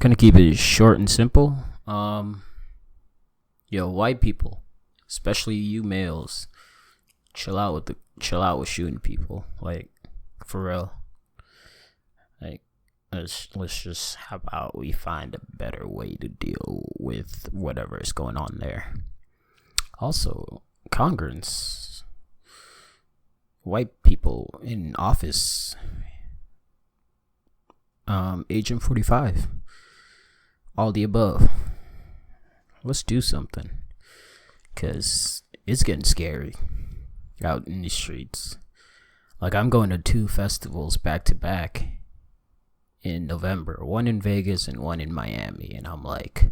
Gonna keep it short and simple. White people, especially you males, chill out with shooting people. Like, for real. Like, let's just, how about we find a better way to deal with whatever is going on there. Also, Congress, white people in office, Agent 45, all the above. Let's do something, because it's getting scary out in the streets. Like, I'm going to 2 festivals back to back in November, one in Vegas and one in Miami, and I'm like,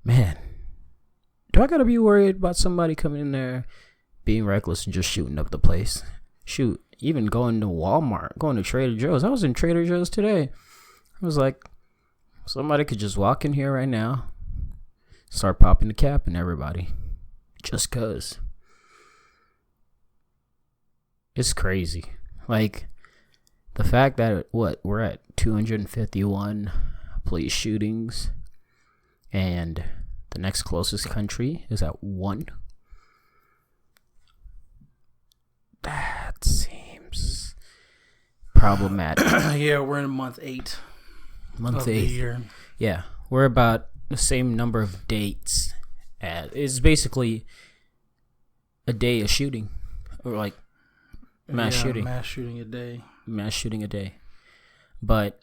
man, do I gotta be worried about somebody coming in there being reckless and just shooting up the place? Shoot, even going to Walmart, going to Trader Joe's. I was in Trader Joe's today. I was like, somebody could just walk in here right now, start popping the cap in everybody, just cause. It's crazy. Like, the fact that we're at 251 police shootings, and the next closest country is at 1. That seems problematic. Yeah, we're in month 8. Month of 8. The year. Yeah, we're about the same number of dates. It's basically a day of shooting, or like mass shooting. Mass shooting a day. Mass shooting a day. But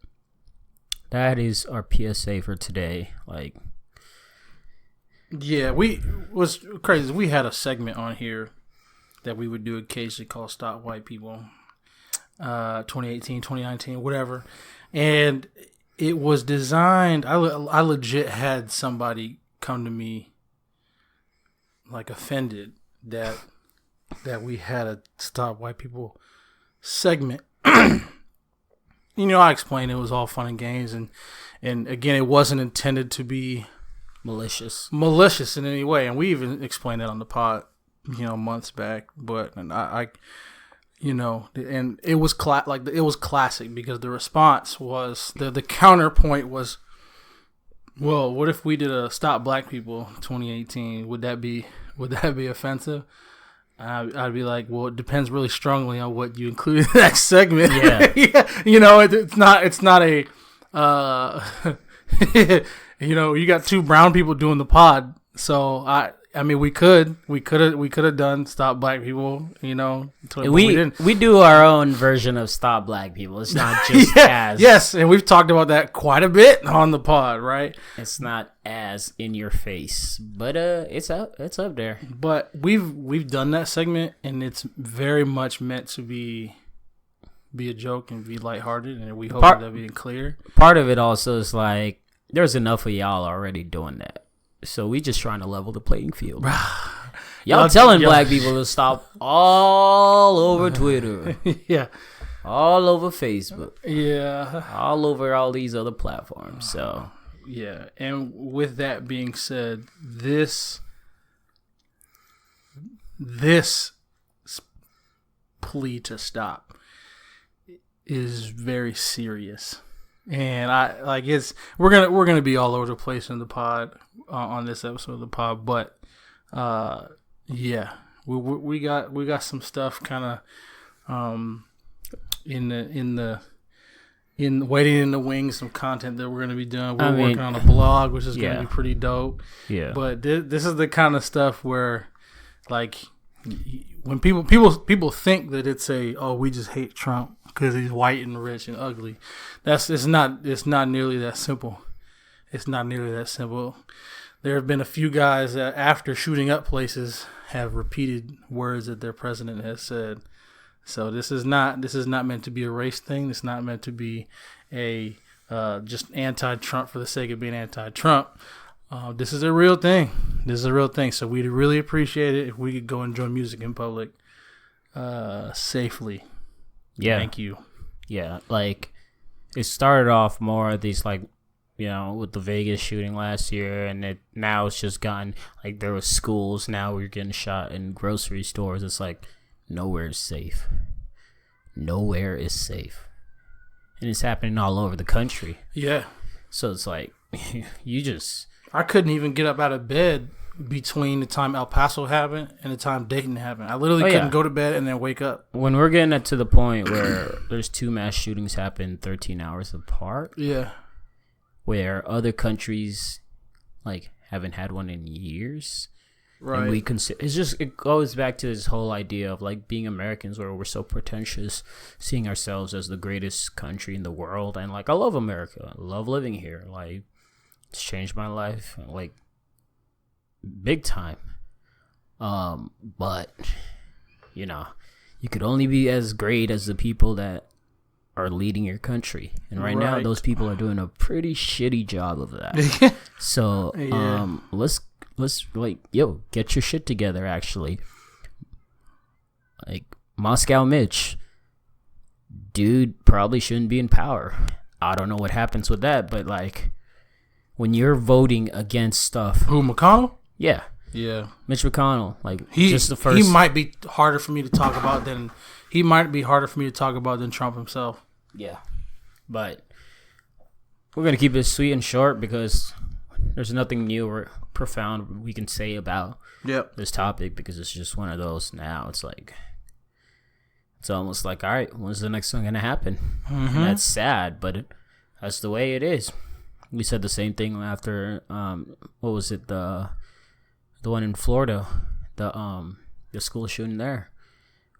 that is our PSA for today. Like, yeah, was crazy. We had a segment on here that we would do occasionally called Stop White People, 2018, 2019, whatever. And it was designed, I legit had somebody come to me like offended that we had a Stop White People segment. I explained it was all fun and games, and again, it wasn't intended to be malicious in any way, and we even explained that on the pod, months back. But I and it was it was classic, because the response was the counterpoint was, well, what if we did a Stop Black People 2018? Would that be offensive? I'd be like, well, it depends really strongly on what you include in that segment. Yeah, yeah. It's not a, you got 2 brown people doing the pod, so I mean, we could have done Stop Black People. We do our own version of Stop Black People. It's not just yes, and we've talked about that quite a bit on the pod, right? It's not as in your face, but it's up there. But we've done that segment, and it's very much meant to be a joke and be lighthearted, and we hope that being clear. Part of it also is like, there's enough of y'all already doing that. So we just trying to level the playing field. Y'all telling black people to stop all over Twitter. Yeah. All over Facebook. Yeah. All over all these other platforms. So yeah. And with that being said, this plea to stop is very serious. And we're gonna be all over the place in the pod on this episode of the pod, but yeah, we got some stuff kind of waiting in the wings, some content that we're gonna be doing. We're working on a blog, which is gonna be pretty dope. Yeah, but this is the kind of stuff where, like, when people think that it's we just hate Trump because he's white and rich and ugly. It's not nearly that simple. It's not nearly that simple. There have been a few guys that, after shooting up places, have repeated words that their president has said. So this is not meant to be a race thing. It's not meant to be a just anti-Trump for the sake of being anti-Trump. This is a real thing. So we'd really appreciate it if we could go enjoy music in public safely. Yeah. Thank you. Yeah, like, it started off more of these, like, with the Vegas shooting last year, and now it's just gotten, like, there was schools, now we're getting shot in grocery stores. It's like, nowhere is safe. And it's happening all over the country. Yeah. So it's like, you just... I couldn't even get up out of bed between the time El Paso happened and the time Dayton happened. I literally couldn't go to bed and then wake up. When we're getting to the point where there's 2 mass shootings happen 13 hours apart. Yeah. Where other countries, like, haven't had one in years. Right. And we it goes back to this whole idea of, like, being Americans, where we're so pretentious, seeing ourselves as the greatest country in the world. And, like, I love America. I love living here. Like, it's changed my life, like, big time. But, you know, you could only be as great as the people that are leading your country. And right now, those people are doing a pretty shitty job of that. So, let's like, get your shit together, actually. Like, Moscow Mitch, dude probably shouldn't be in power. I don't know what happens with that, but, like, when you're voting against stuff... Who, McConnell? Yeah. Yeah. Mitch McConnell, like, just the first... He might be harder for me to talk about than... Trump himself. Yeah. But we're going to keep this sweet and short because there's nothing new or profound we can say about this topic, because it's just one of those now. It's like... It's almost like, all right, when's the next one going to happen? Mm-hmm. And that's sad, but that's the way it is. We said the same thing after, what was it, the one in Florida, the school shooting there.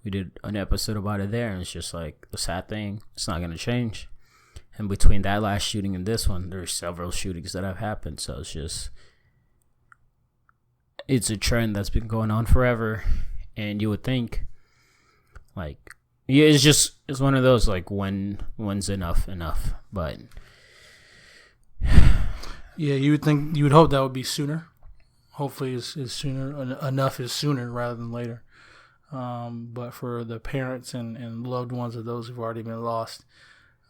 We did an episode about it there, and it's just like the sad thing. It's not going to change. And between that last shooting and this one, there's several shootings that have happened. So it's a trend that's been going on forever. And you would think, like, yeah, it's one of those, like, when's enough? But yeah, you would hope that would be sooner. Hopefully is sooner. Enough is sooner rather than later. But for the parents and loved ones of those who've already been lost,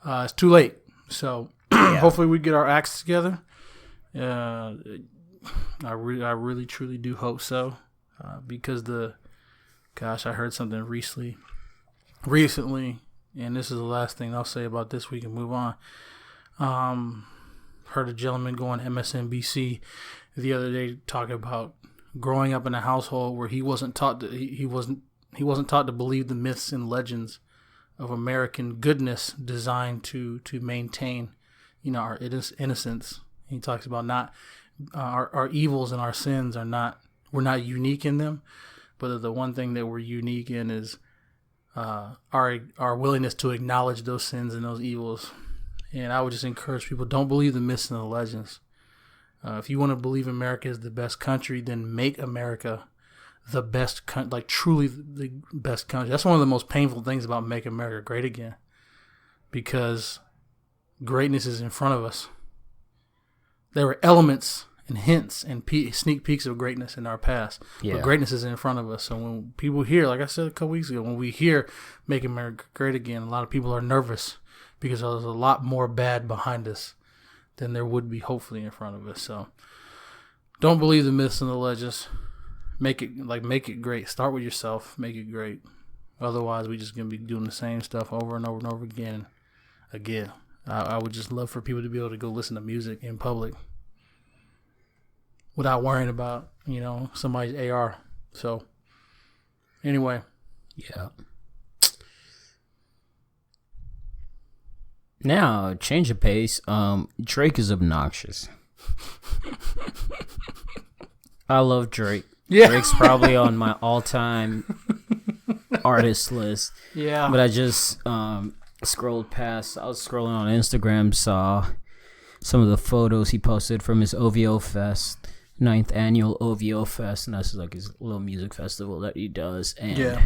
it's too late. So hopefully we get our acts together. I really truly do hope so, because I heard something recently, and this is the last thing I'll say about this. We can move on. Heard a gentleman go on MSNBC the other day talking about growing up in a household where he wasn't taught to, he wasn't taught to believe the myths and legends of American goodness designed to maintain, our innocence. He talks about not our evils and our sins we're not unique in them, but the one thing that we're unique in is our willingness to acknowledge those sins and those evils. And I would just encourage people, don't believe the myths and the legends. If you want to believe America is the best country, then make America the best country, like truly the best country. That's one of the most painful things about Make America Great Again, because greatness is in front of us. There were elements and hints and sneak peeks of greatness in our past, but greatness is in front of us. So when people hear, like I said a couple weeks ago, when we hear Make America Great Again, a lot of people are nervous because there's a lot more bad behind us than there would be hopefully in front of us. So don't believe the myths and the legends. Make it great. Start with yourself. Make it great. Otherwise, we're just going to be doing the same stuff over and over and over again. I would just love for people to be able to go listen to music in public without worrying about, somebody's AR. So, anyway. Yeah. Now, change of pace. Drake is obnoxious. I love Drake. Yeah. Drake's probably on my all-time artist list. Yeah. But I just scrolled past. I was scrolling on Instagram, saw some of the photos he posted from his OVO Fest, 9th annual OVO Fest, and that's like his little music festival that he does. And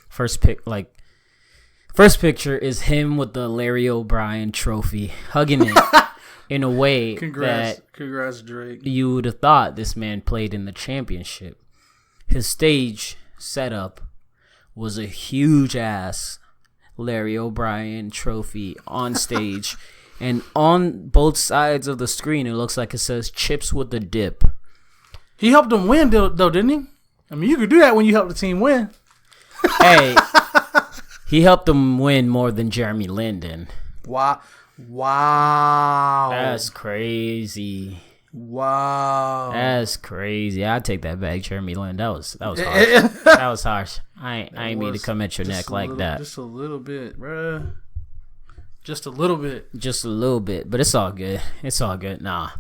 first picture is him with the Larry O'Brien trophy, hugging it in a way Congrats, Drake. You would have thought this man played in the championship. His stage setup was a huge ass Larry O'Brien trophy on stage, and on both sides of the screen it looks like it says "Chips with the dip." He helped them win though, didn't he? I mean, you could do that when you help the team win. Hey. He helped them win more than Jeremy Lin did. Wow. Wow. That's crazy. Wow. That's crazy. I'd take that back, Jeremy Lin. That was harsh. That was harsh. I ain't mean to come at your neck like that. Just a little bit, bruh. Just a little bit. Just a little bit. But it's all good. It's all good. Nah.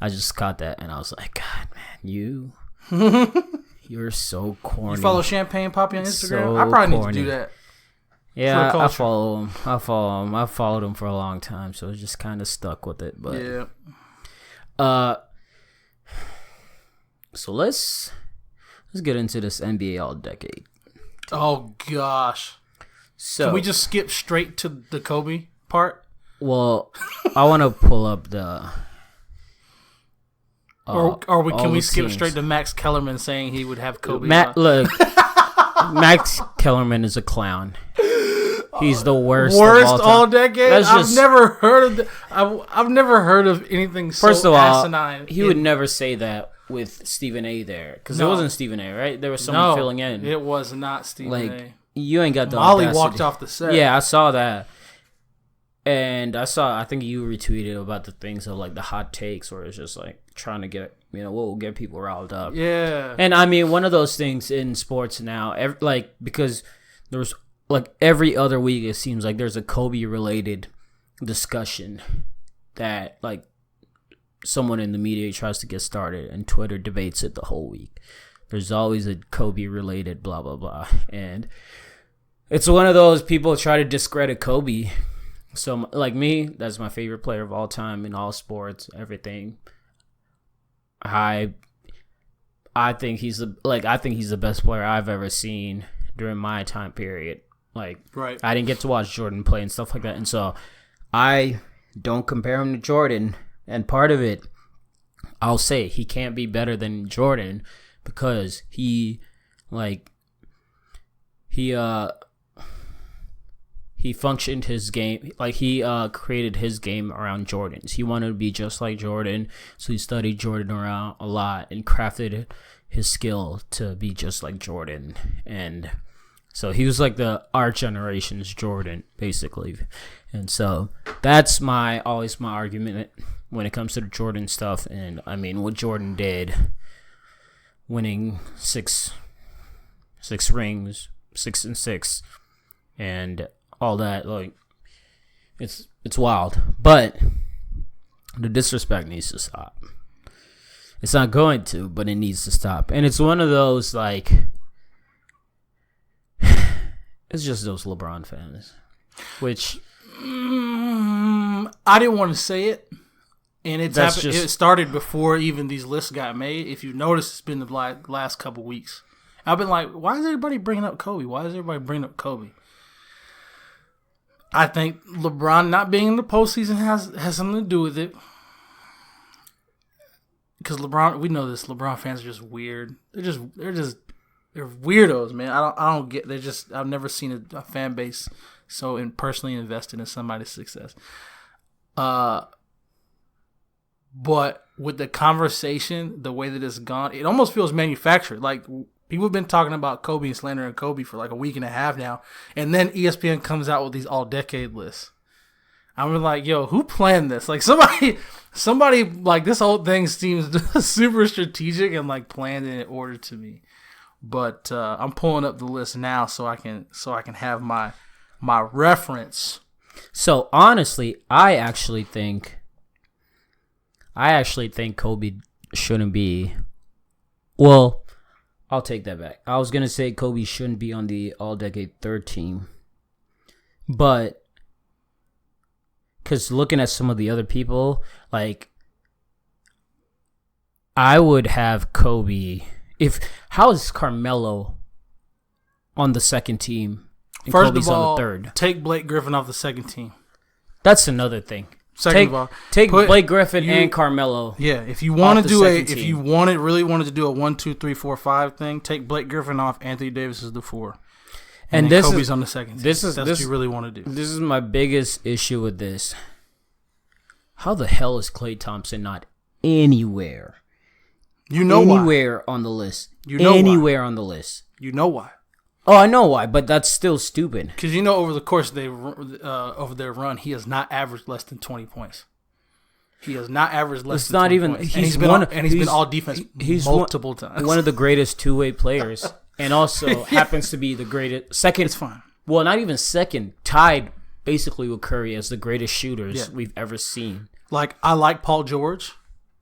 I just caught that and I was like, God, man, you're so corny. You follow Champagne Poppy on Instagram? So I probably need to do that. Yeah, I follow him. I followed him for a long time, so I just kind of stuck with it. But yeah. So let's get into this NBA all decade. Oh gosh. So can we just skip straight to the Kobe part? Well, I want to pull up the. Can we skip straight to Max Kellerman saying he would have Kobe? Look, Max Kellerman is a clown. He's the worst all decade. I've never heard of. I've never heard of anything so first of all, asinine. He would never say that with Stephen A. there because it wasn't Stephen A. Right? There was someone filling in. It was not Stephen A. You ain't got the Molly audacity. walked off the set. Yeah, I saw that. And I think you retweeted about the things of like the hot takes where it's just like trying to get, get people riled up. Yeah. And I mean, one of those things in sports now, because there's like every other week, it seems like there's a Kobe related discussion that like someone in the media tries to get started and Twitter debates it the whole week. There's always a Kobe related blah, blah, blah. And it's one of those people try to discredit Kobe. So, like me, that's my favorite player of all time in all sports, everything. I think he's the best player I've ever seen during my time period. Like, right. I didn't get to watch Jordan play and stuff like that, and so I don't compare him to Jordan. And part of it, I'll say he can't be better than Jordan because he functioned his game, like he created his game around Jordan's. He wanted to be just like Jordan, so he studied Jordan around a lot and crafted his skill to be just like Jordan. And so he was like our generation's Jordan, basically. And so that's always my argument when it comes to the Jordan stuff. And I mean, what Jordan did, winning six rings, 6 and 6, and all that, like, it's wild. But the disrespect needs to stop. It's not going to, but it needs to stop. And it's one of those, like, it's just those LeBron fans, which I didn't want to say it, and it started before even these lists got made. If you notice, it's been the last couple weeks. I've been like, why is everybody bringing up Kobe? Why is everybody bringing up Kobe? I think LeBron not being in the postseason has something to do with it. Because LeBron, we know this. LeBron fans are just weird. They're weirdos, man. I don't get. I've never seen a fan base so personally invested in somebody's success. But with the conversation, the way that it's gone, it almost feels manufactured. Like, people have been talking about Kobe and slandering Kobe for like a week and a half now. And then ESPN comes out with these all-decade lists. I'm like, yo, who planned this? Like, somebody like, this whole thing seems super strategic and like planned in order to me. But I'm pulling up the list now so I can have my reference. So honestly, I actually think Kobe shouldn't be. Well, I'll take that back. I was going to say Kobe shouldn't be on the all-decade third team. But, because looking at some of the other people, like, I would have Kobe. How is Carmelo on the second team and First Kobe's of all, on the third? Take Blake Griffin off the second team. That's another thing. Second of all, take Blake Griffin and Carmelo. Yeah, if you want to do really wanted to do a 1, 2, 3, 4, 5 thing, take Blake Griffin off. Anthony Davis is the 4, and then Kobe's on the second team. That's what you really want to do. This is my biggest issue with this. How the hell is Klay Thompson not anywhere? You know anywhere why. On the list. You know anywhere why. On the list. You know why? Oh, I know why, but that's still stupid. Because over the course of their run, he has not averaged less than 20 points. He has not averaged less than 20 points. He's been all defense multiple times. One of the greatest two-way players, and also happens to be the greatest second. It's fine. Well, not even second, tied basically with Curry as the greatest shooters we've ever seen. Like, I like Paul George,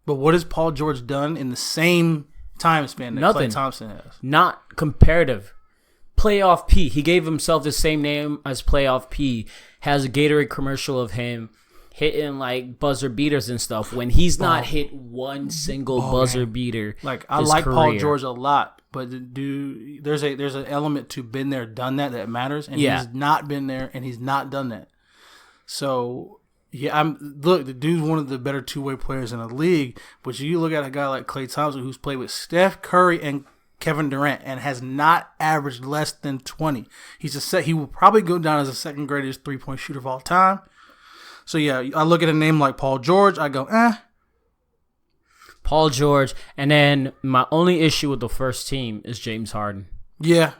but what has Paul George done in the same time span that Klay Thompson has? Not comparative. Playoff P. He gave himself the same name as Playoff P. Has a Gatorade commercial of him hitting like buzzer beaters and stuff when he's not hit one single buzzer beater. Like, I like career. Paul George a lot, but there's an element to been there, done that matters, and he's not been there and he's not done that. So the dude's one of the better two-way players in the league, but you look at a guy like Klay Thompson who's played with Steph Curry and Kevin Durant and has not averaged less than 20. He will probably go down as the second greatest three-point shooter of all time. So, I look at a name like Paul George, I go, Paul George, and then my only issue with the first team is James Harden. Yeah.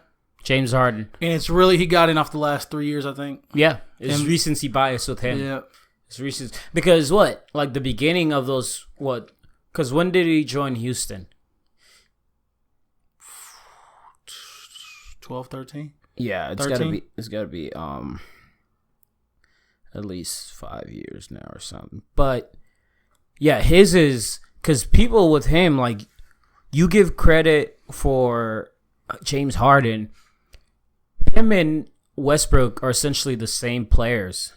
James Harden. And it's really, he got in off the last 3 years, I think. Yeah. It's recency bias with him. Yeah. It's recency. Because what? Like the beginning of those, what? Because when did he join Houston? 12, 13? Yeah, it's gotta be at least 5 years now or something. But yeah, his is because people with him, like, you give credit for James Harden. Him and Westbrook are essentially the same players,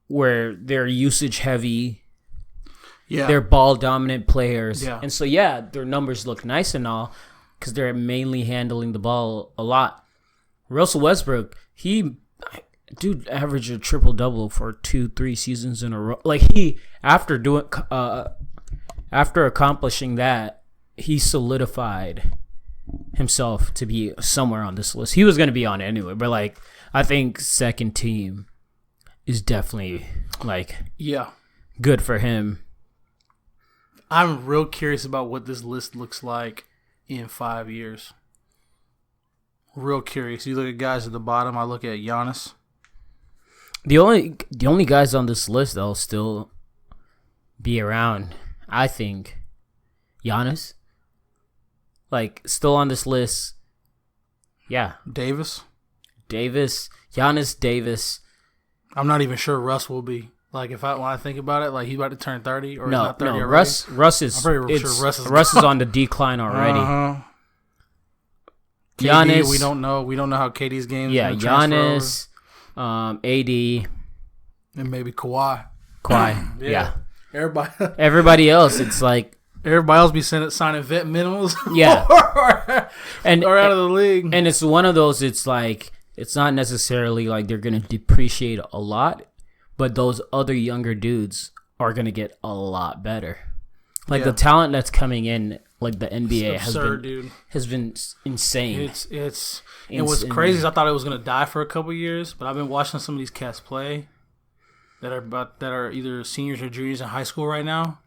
where they're usage heavy. Yeah, they're ball dominant players. Yeah, and so their numbers look nice and all, because they're mainly handling the ball a lot. Russell Westbrook, dude averaged a triple-double for 2-3 seasons in a row. Like, after accomplishing that, he solidified himself to be somewhere on this list. He was going to be on it anyway, but, like, I think second team is definitely, like, good for him. I'm real curious about what this list looks like in 5 years. Real curious. You look at guys at the bottom. I look at Giannis. The only guys on this list that'll still be around, I think, Giannis. Like, still on this list. Yeah. Davis. Giannis, Davis. I'm not even sure Russ will be. Like, when I think about it, like, he's about to turn 30 or he's not 30 already. Russ is. I'm pretty sure Russ is on the decline already. Uh-huh. Giannis, KD, we don't know. We don't know how KD's game is. Yeah, Giannis, AD, and maybe Kawhi. Yeah. Everybody else, it's like everybody else be signing vet minimals. Yeah, or out of the league. And it's one of those. It's like, it's not necessarily like they're gonna depreciate a lot, but those other younger dudes are gonna get a lot better. Like, the talent that's coming in, like the NBA has been insane. It was crazy. I thought it was gonna die for a couple years, but I've been watching some of these cats play that are either seniors or juniors in high school right now.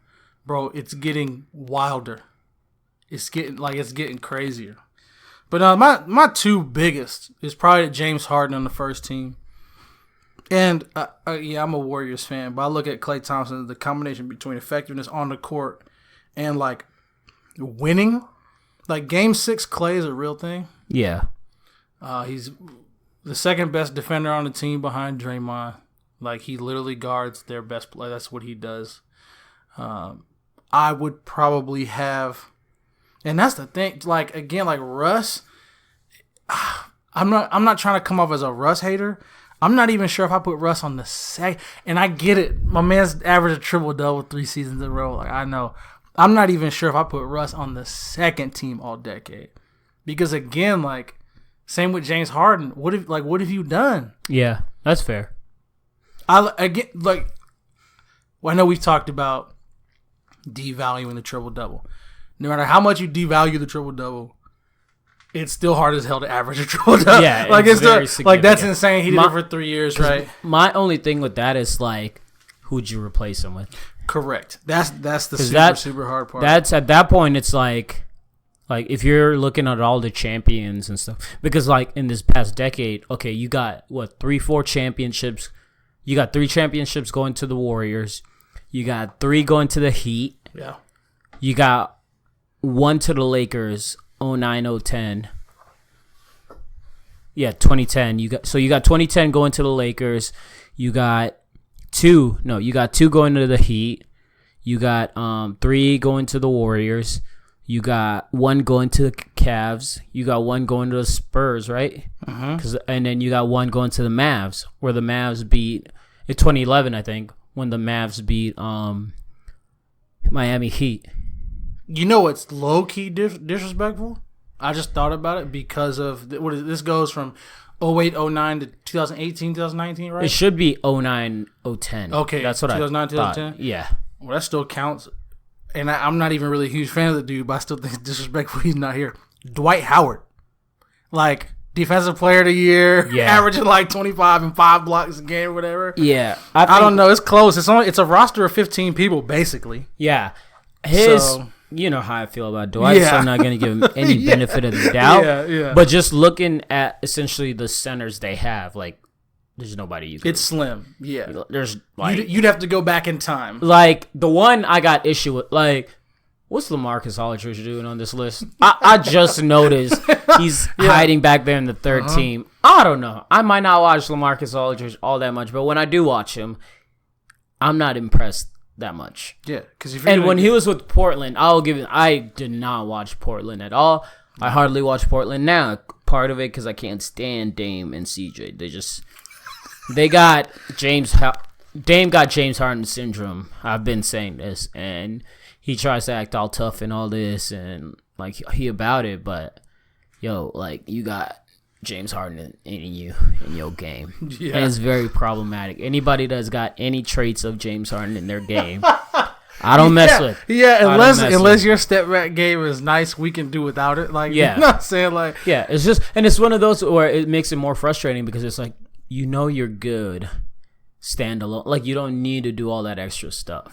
Bro, it's getting wilder. It's getting crazier. But my two biggest is probably James Harden on the first team. And I'm a Warriors fan, but I look at Klay Thompson, the combination between effectiveness on the court and, like, winning. Like, Game 6 Klay is a real thing. Yeah. He's the second best defender on the team behind Draymond. Like, he literally guards their best player. That's what he does. I would probably have, and that's the thing. Like, again, like Russ, I'm not trying to come off as a Russ hater. I'm not even sure if I put Russ on the second. And I get it. My man's averaged a triple-double 3 seasons in a row. Like, I know. I'm not even sure if I put Russ on the second team all decade. Because, again, like, same with James Harden. What have you done? Yeah, that's fair. I know we've talked about devaluing the triple-double. No matter how much you devalue the triple-double, it's still hard as hell to average a triple-double. Yeah, that's insane. He did it for 3 years, right? My only thing with that is, like, who'd you replace him with? Correct. That's the super hard part. That's at that point. It's like Like, if you're looking at all the champions and stuff, because, like, in this past decade, okay, you got, 3-4 championships. You got 3 championships going to the Warriors. You got 3 going to the Heat. Yeah. You got 1 to the Lakers, 2009-2010. Yeah, 2010. You got 2010 going to the Lakers. You got 2 going to the Heat. You got 3 going to the Warriors. You got 1 going to the Cavs. You got 1 going to the Spurs, right? And then you got 1 going to the Mavs, where the Mavs beat in 2011, I think, when the Mavs beat Miami Heat. You know what's low key disrespectful? I just thought about it because of this goes from 08, 09 to 2018, 2019, right? It should be 09, 010. Okay, that's what 2009, I 2010. Yeah. Well, that still counts. And I'm not even really a huge fan of the dude, but I still think it's disrespectful he's not here. Dwight Howard, like defensive player of the year, averaging like 25 and 5 blocks a game or whatever. Yeah, I don't know. It's close. It's a roster of 15 people basically. Yeah, you know how I feel about Dwight, so I'm not going to give him any benefit of the doubt. Yeah. But just looking at essentially the centers they have, like, there's nobody you can. It's slim. Yeah. There's like you'd have to go back in time. Like, the one I got issue with, like, what's LaMarcus Aldridge doing on this list? I just noticed he's hiding back there in the third team. I don't know. I might not watch LaMarcus Aldridge all that much, but when I do watch him, I'm not impressed that much. Yeah, because when he was with Portland, I did not watch Portland at all. I hardly watch Portland now. Part of it because I can't stand Dame and CJ. They got Dame got James Harden syndrome. I've been saying this, and he tries to act all tough and all this, and like he about it, but like, you got James Harden in your game. Yeah. And it's very problematic. Anybody that's got any traits of James Harden in their game, I don't mess with. Yeah, unless your step back game is nice, we can do without it. Like, you know what I'm saying? Like, yeah, it's just, and it's one of those where it makes it more frustrating because it's like, you're good, stand alone. Like, you don't need to do all that extra stuff.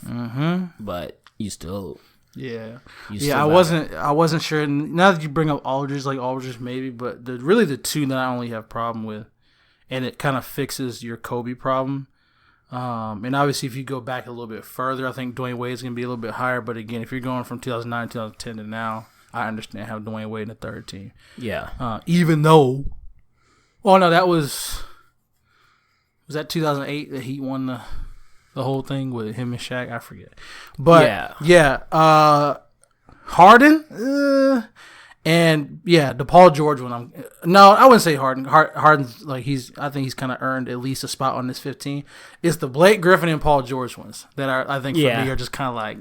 But you still. Yeah. I wasn't sure. Now that you bring up Aldridge maybe, but the 2 that I only have problem with, and it kind of fixes your Kobe problem. And obviously, if you go back a little bit further, I think Dwayne Wade's going to be a little bit higher. But again, if you're going from 2009, 2010 to now, I understand having Dwayne Wade in the third team. Yeah. Even though, no, that was that 2008 that he won the whole thing with him and Shaq? I forget. But Harden, and the Paul George one. I wouldn't say Harden. Harden's like, I think he's kind of earned at least a spot on this 15. It's the Blake Griffin and Paul George ones that I think for me are just kind of like,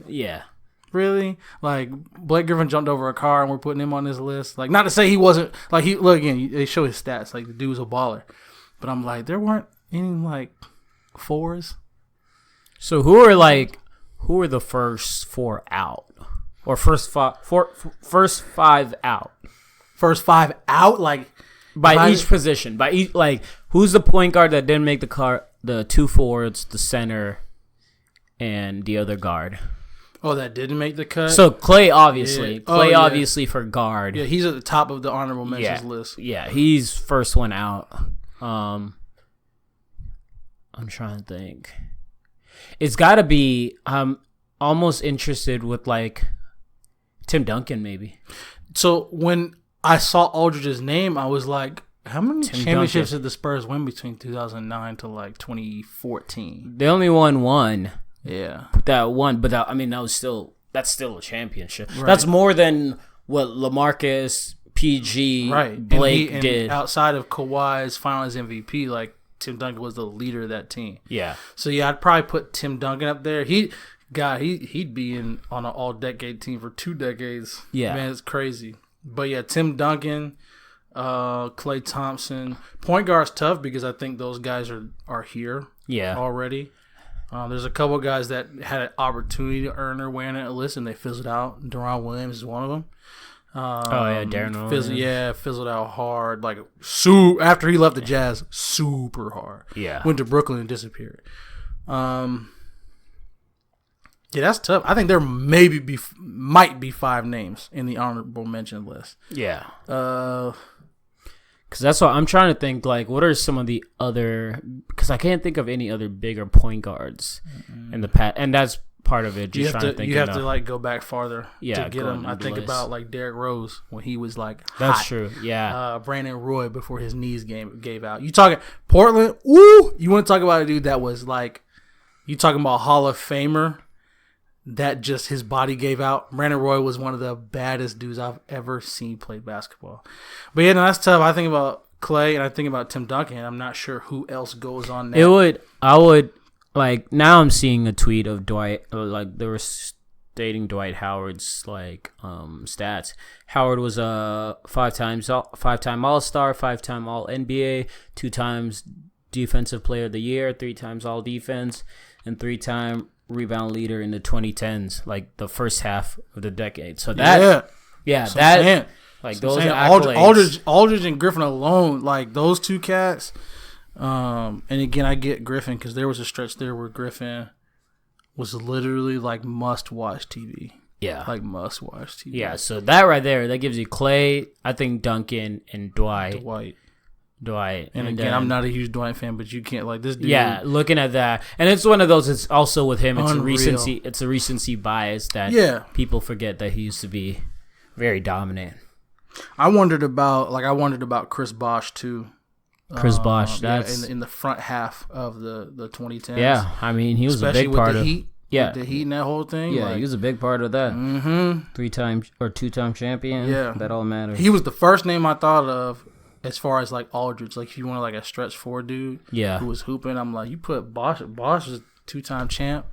really, like, Blake Griffin jumped over a car and we're putting him on this list. Like, not to say he wasn't, like, look again, they show his stats, like the dude's a baller, but I'm like, there weren't any like 4s. So who are the first 4 out, or first 5 out? First 5 out, like, by each position. By each, like, who's the point guard that didn't make the 2 forwards, the center, and the other guard? Oh, that didn't make the cut? So Klay, obviously. Obviously, for guard. Yeah, he's at the top of the honorable mentions list. Yeah, he's first one out. I'm trying to think. It's got to be, I'm almost interested with, like, Tim Duncan, maybe. So when I saw Aldridge's name, I was like, how many championships did the Spurs win between 2009 to, like, 2014? They only won 1. Yeah. That one, but that's still a championship. Right. That's more than what LaMarcus, PG, Blake did. Outside of Kawhi's Finals MVP, like, Tim Duncan was the leader of that team. Yeah. So I'd probably put Tim Duncan up there. He'd be on an all-decade team for 2 decades. Yeah. Man, it's crazy. But Tim Duncan, Klay Thompson. Point guard's tough because I think those guys are here already. There's a couple guys that had an opportunity to earn their way on that list and they fizzled out. Deron Williams is one of them. Darren Williams. Fizzled out hard. Like, after he left the Jazz, super hard. Yeah. Went to Brooklyn and disappeared. Yeah, that's tough. I think there might be 5 names in the honorable mention list. Yeah. Because that's what I'm trying to think. Like, what are some of the other? Because I can't think of any other bigger point guards in the past, and that's part of it. Just trying to think. You have to like go back farther to get them. I think list. about like Derrick Rose when he was like that's hot. true. Yeah. Brandon Roy before his knees gave out. You talking Portland? Ooh, you want to talk about a dude that was like, you talking about Hall of Famer? That just his body gave out. Brandon Roy was one of the baddest dudes I've ever seen play basketball. But yeah, no, that's tough. I think about Clay and I think about Tim Duncan. I'm not sure who else goes on that. I would like, now I'm seeing a tweet of Dwight, like they were stating Dwight Howard's like stats. Howard was a 5-time All-Star, 5-time All-NBA, 2 times Defensive Player of the Year, 3 times All-Defense, and 3-time rebound leader in the 2010s, like the first half of the decade. So that, like those accolades. Aldridge and Griffin alone, like those 2 cats. And again, I get Griffin because there was a stretch there where Griffin was literally like must-watch TV. Yeah, like must-watch TV. Yeah, so that right there, that gives you Clay, I think Duncan, and Dwight. And again, I'm not a huge Dwight fan, but you can't like this dude. Yeah, looking at that, and it's one of those. It's also with him. It's unreal. It's a recency bias that people forget that he used to be very dominant. I wondered about Chris Bosh too. Chris Bosh, that's in the front half of the 2010s. Yeah, I mean he was a big part of Heat. Yeah, the Heat and that whole thing. Yeah, he was a big part of that. 3-time or 2-time champion. Yeah, that all matters. He was the first name I thought of. As far as like Aldridge, like if you want like a stretch 4 dude, who was hooping, I'm like, you put Bosh. Bosh was a 2-time champ,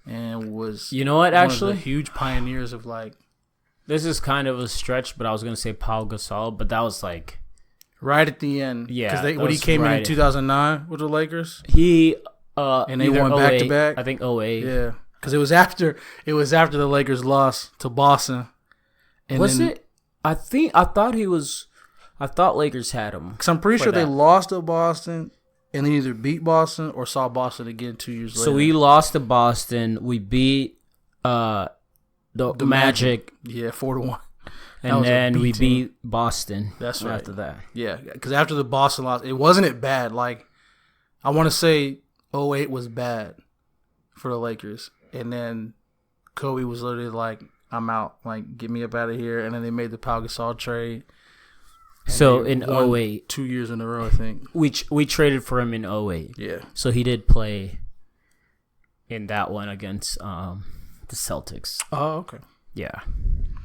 and was actually one of the huge pioneers of like. This is kind of a stretch, but I was gonna say Paul Gasol, but that was like right at the end. Yeah, because when he came in 2009 with the Lakers, he and they won back to back. I think 08. Yeah, because it was after the Lakers lost to Boston. And it? I thought Lakers had him. Because I'm pretty sure they lost to Boston and they either beat Boston or saw Boston again 2 years later. So we lost to Boston. We beat the Magic. Yeah, 4-1. And then we beat Boston. That's right. After that. Yeah, because after the Boston loss, it wasn't bad. Like, I want to say 08 was bad for the Lakers. And then Kobe was literally like, I'm out. Like, get me up out of here. And then they made the Pau Gasol trade. So in 08, 2 years in a row, I think we traded for him in 08. Yeah. So he did play in that one against the Celtics. Oh, okay. Yeah.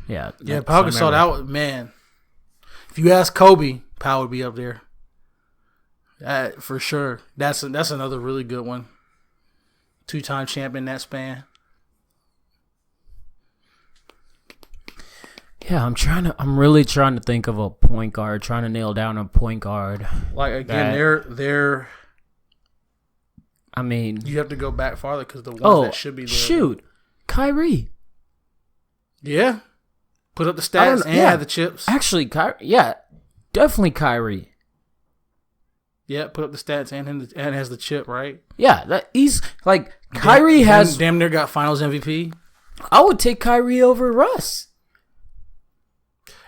Pau Gasol, that was, man. If you ask Kobe, Pau would be up there. For sure. That's another really good one. 2-time champion that span. Yeah, I'm really trying to think of a point guard, trying to nail down a point guard. Like, again, they're I mean, you have to go back farther because the ones that should be there. Shoot, Kyrie. Yeah. Put up the stats and had the chips. Actually, definitely Kyrie. Yeah, put up the stats and has the chip, right? Yeah, he's like Kyrie has damn near got Finals MVP. I would take Kyrie over Russ.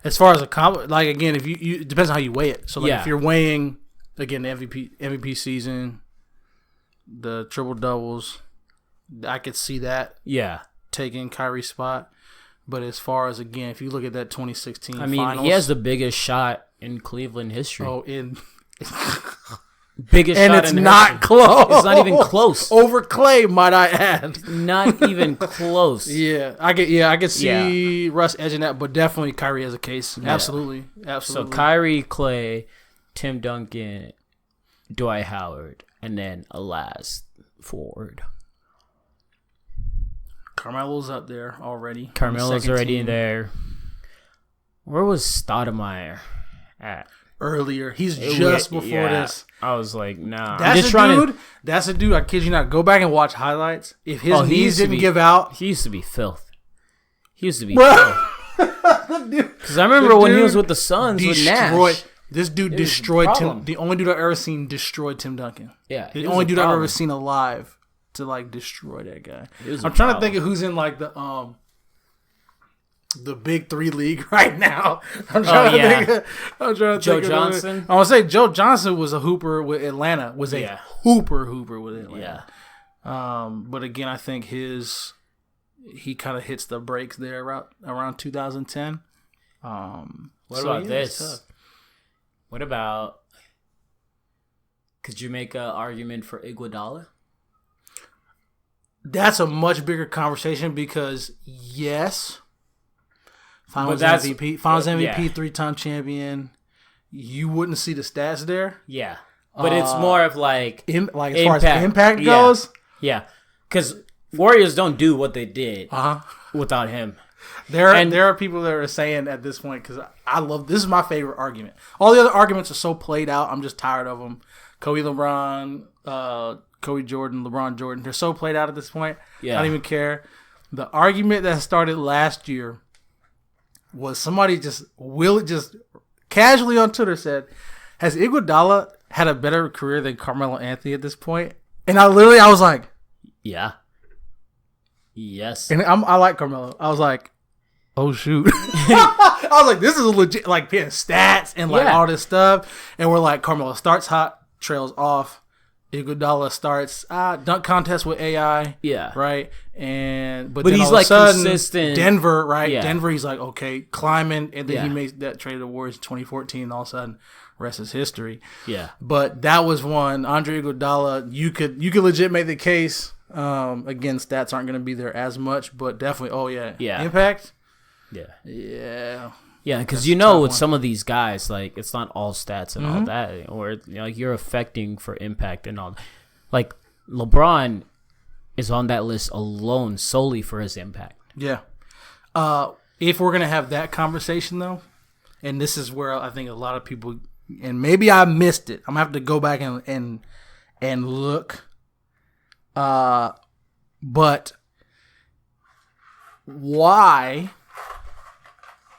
As far as like again, if you it depends on how you weigh it. So like if you're weighing again the MVP season, the triple doubles, I could see that. Yeah, taking Kyrie's spot. But as far as again, if you look at that 2016, finals, he has the biggest shot in Cleveland history. Oh, biggest and shot it's in not history. Close. It's not even close. Over Clay, might I add? Not even close. I could see Russ edging that, but definitely Kyrie has a case. Yeah. Absolutely. So Kyrie, Clay, Tim Duncan, Dwight Howard, and then a last forward. Carmelo's up there already. Carmelo's already there. Where was Stoudemire at? Earlier. He's just before this. I was like, nah. That's a dude, I kid you not. Go back and watch highlights. If his knees didn't give out. He used to be filth. Because I remember when he was with the Suns with Nash. This dude destroyed Tim. The only dude I've ever seen destroyed Tim Duncan. Yeah. The only dude I've ever seen alive to like destroy that guy. I'm trying to think of who's in like the big three league right now. I'm trying to think. I'm trying to Joe think Johnson. I want to say Joe Johnson was a hooper with Atlanta. Was a hooper with Atlanta. Yeah. But again, I think he kind of hits the brakes there around 2010. What about this? What about? Could you make an argument for Iguodala? That's a much bigger conversation because yes, Finals MVP, 3-time champion. You wouldn't see the stats there. Yeah, but it's more of like as far as impact goes. Yeah, because Warriors don't do what they did without him. There are people that are saying at this point, because I love this is my favorite argument. All the other arguments are so played out. I'm just tired of them. Kobe Jordan, LeBron Jordan. They're so played out at this point. Yeah. I don't even care. The argument that started last year was somebody just casually on Twitter said, has Iguodala had a better career than Carmelo Anthony at this point? And I was like, yeah. Yes. And I like Carmelo. I was like, oh shoot. I was like, this is legit, like paying stats and like all this stuff. And we're like, Carmelo starts hot, trails off. Iguodala starts dunk contest with AI. Yeah. Right. But then he's all like of a sudden, consistent. Denver, right? Yeah. Denver, he's like, okay, climbing. And then he makes that trade to the Warriors in 2014. And all of a sudden, rest is history. Yeah. But that was one. Andre Iguodala, you could legit make the case. Again, stats aren't going to be there as much, but definitely, impact. Yeah, because with some of these guys, like it's not all stats and all that, or like you're affecting for impact and all. Like LeBron is on that list alone solely for his impact. Yeah. If we're gonna have that conversation though, and this is where I think a lot of people, and maybe I missed it. I'm gonna have to go back and look. But why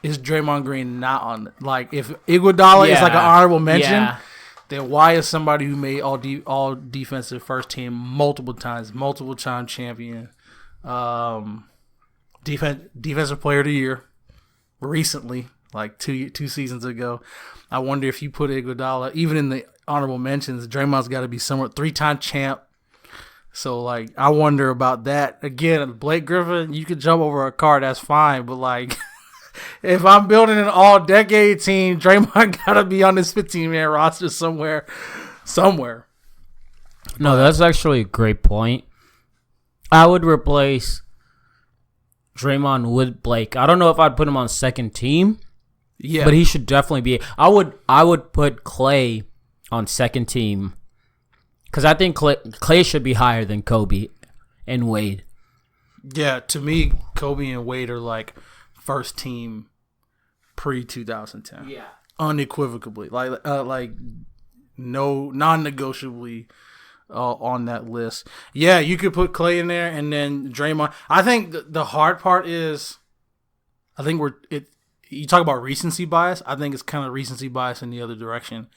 is Draymond Green not on? Like, if Iguodala is like an honorable mention, then why is somebody who made all defensive first team multiple time champion, defensive player of the year recently, like two seasons ago? I wonder if you put Iguodala even in the honorable mentions, Draymond's got to be somewhere 3-time champ. So, like, I wonder about that. Again, Blake Griffin, you could jump over a car, that's fine. But, like, if I'm building an all-decade team, Draymond got to be on this 15-man roster somewhere. No, that's actually a great point. I would replace Draymond with Blake. I don't know if I'd put him on second team. Yeah. But he should definitely be. I would put Clay on second team. Because I think Clay should be higher than Kobe and Wade. Yeah, to me, Kobe and Wade are like first team pre-2010. Yeah, unequivocally, like no non-negotiably on that list. Yeah, you could put Clay in there and then Draymond. I think the hard part is, you talk about recency bias. I think it's kind of recency bias in the other direction.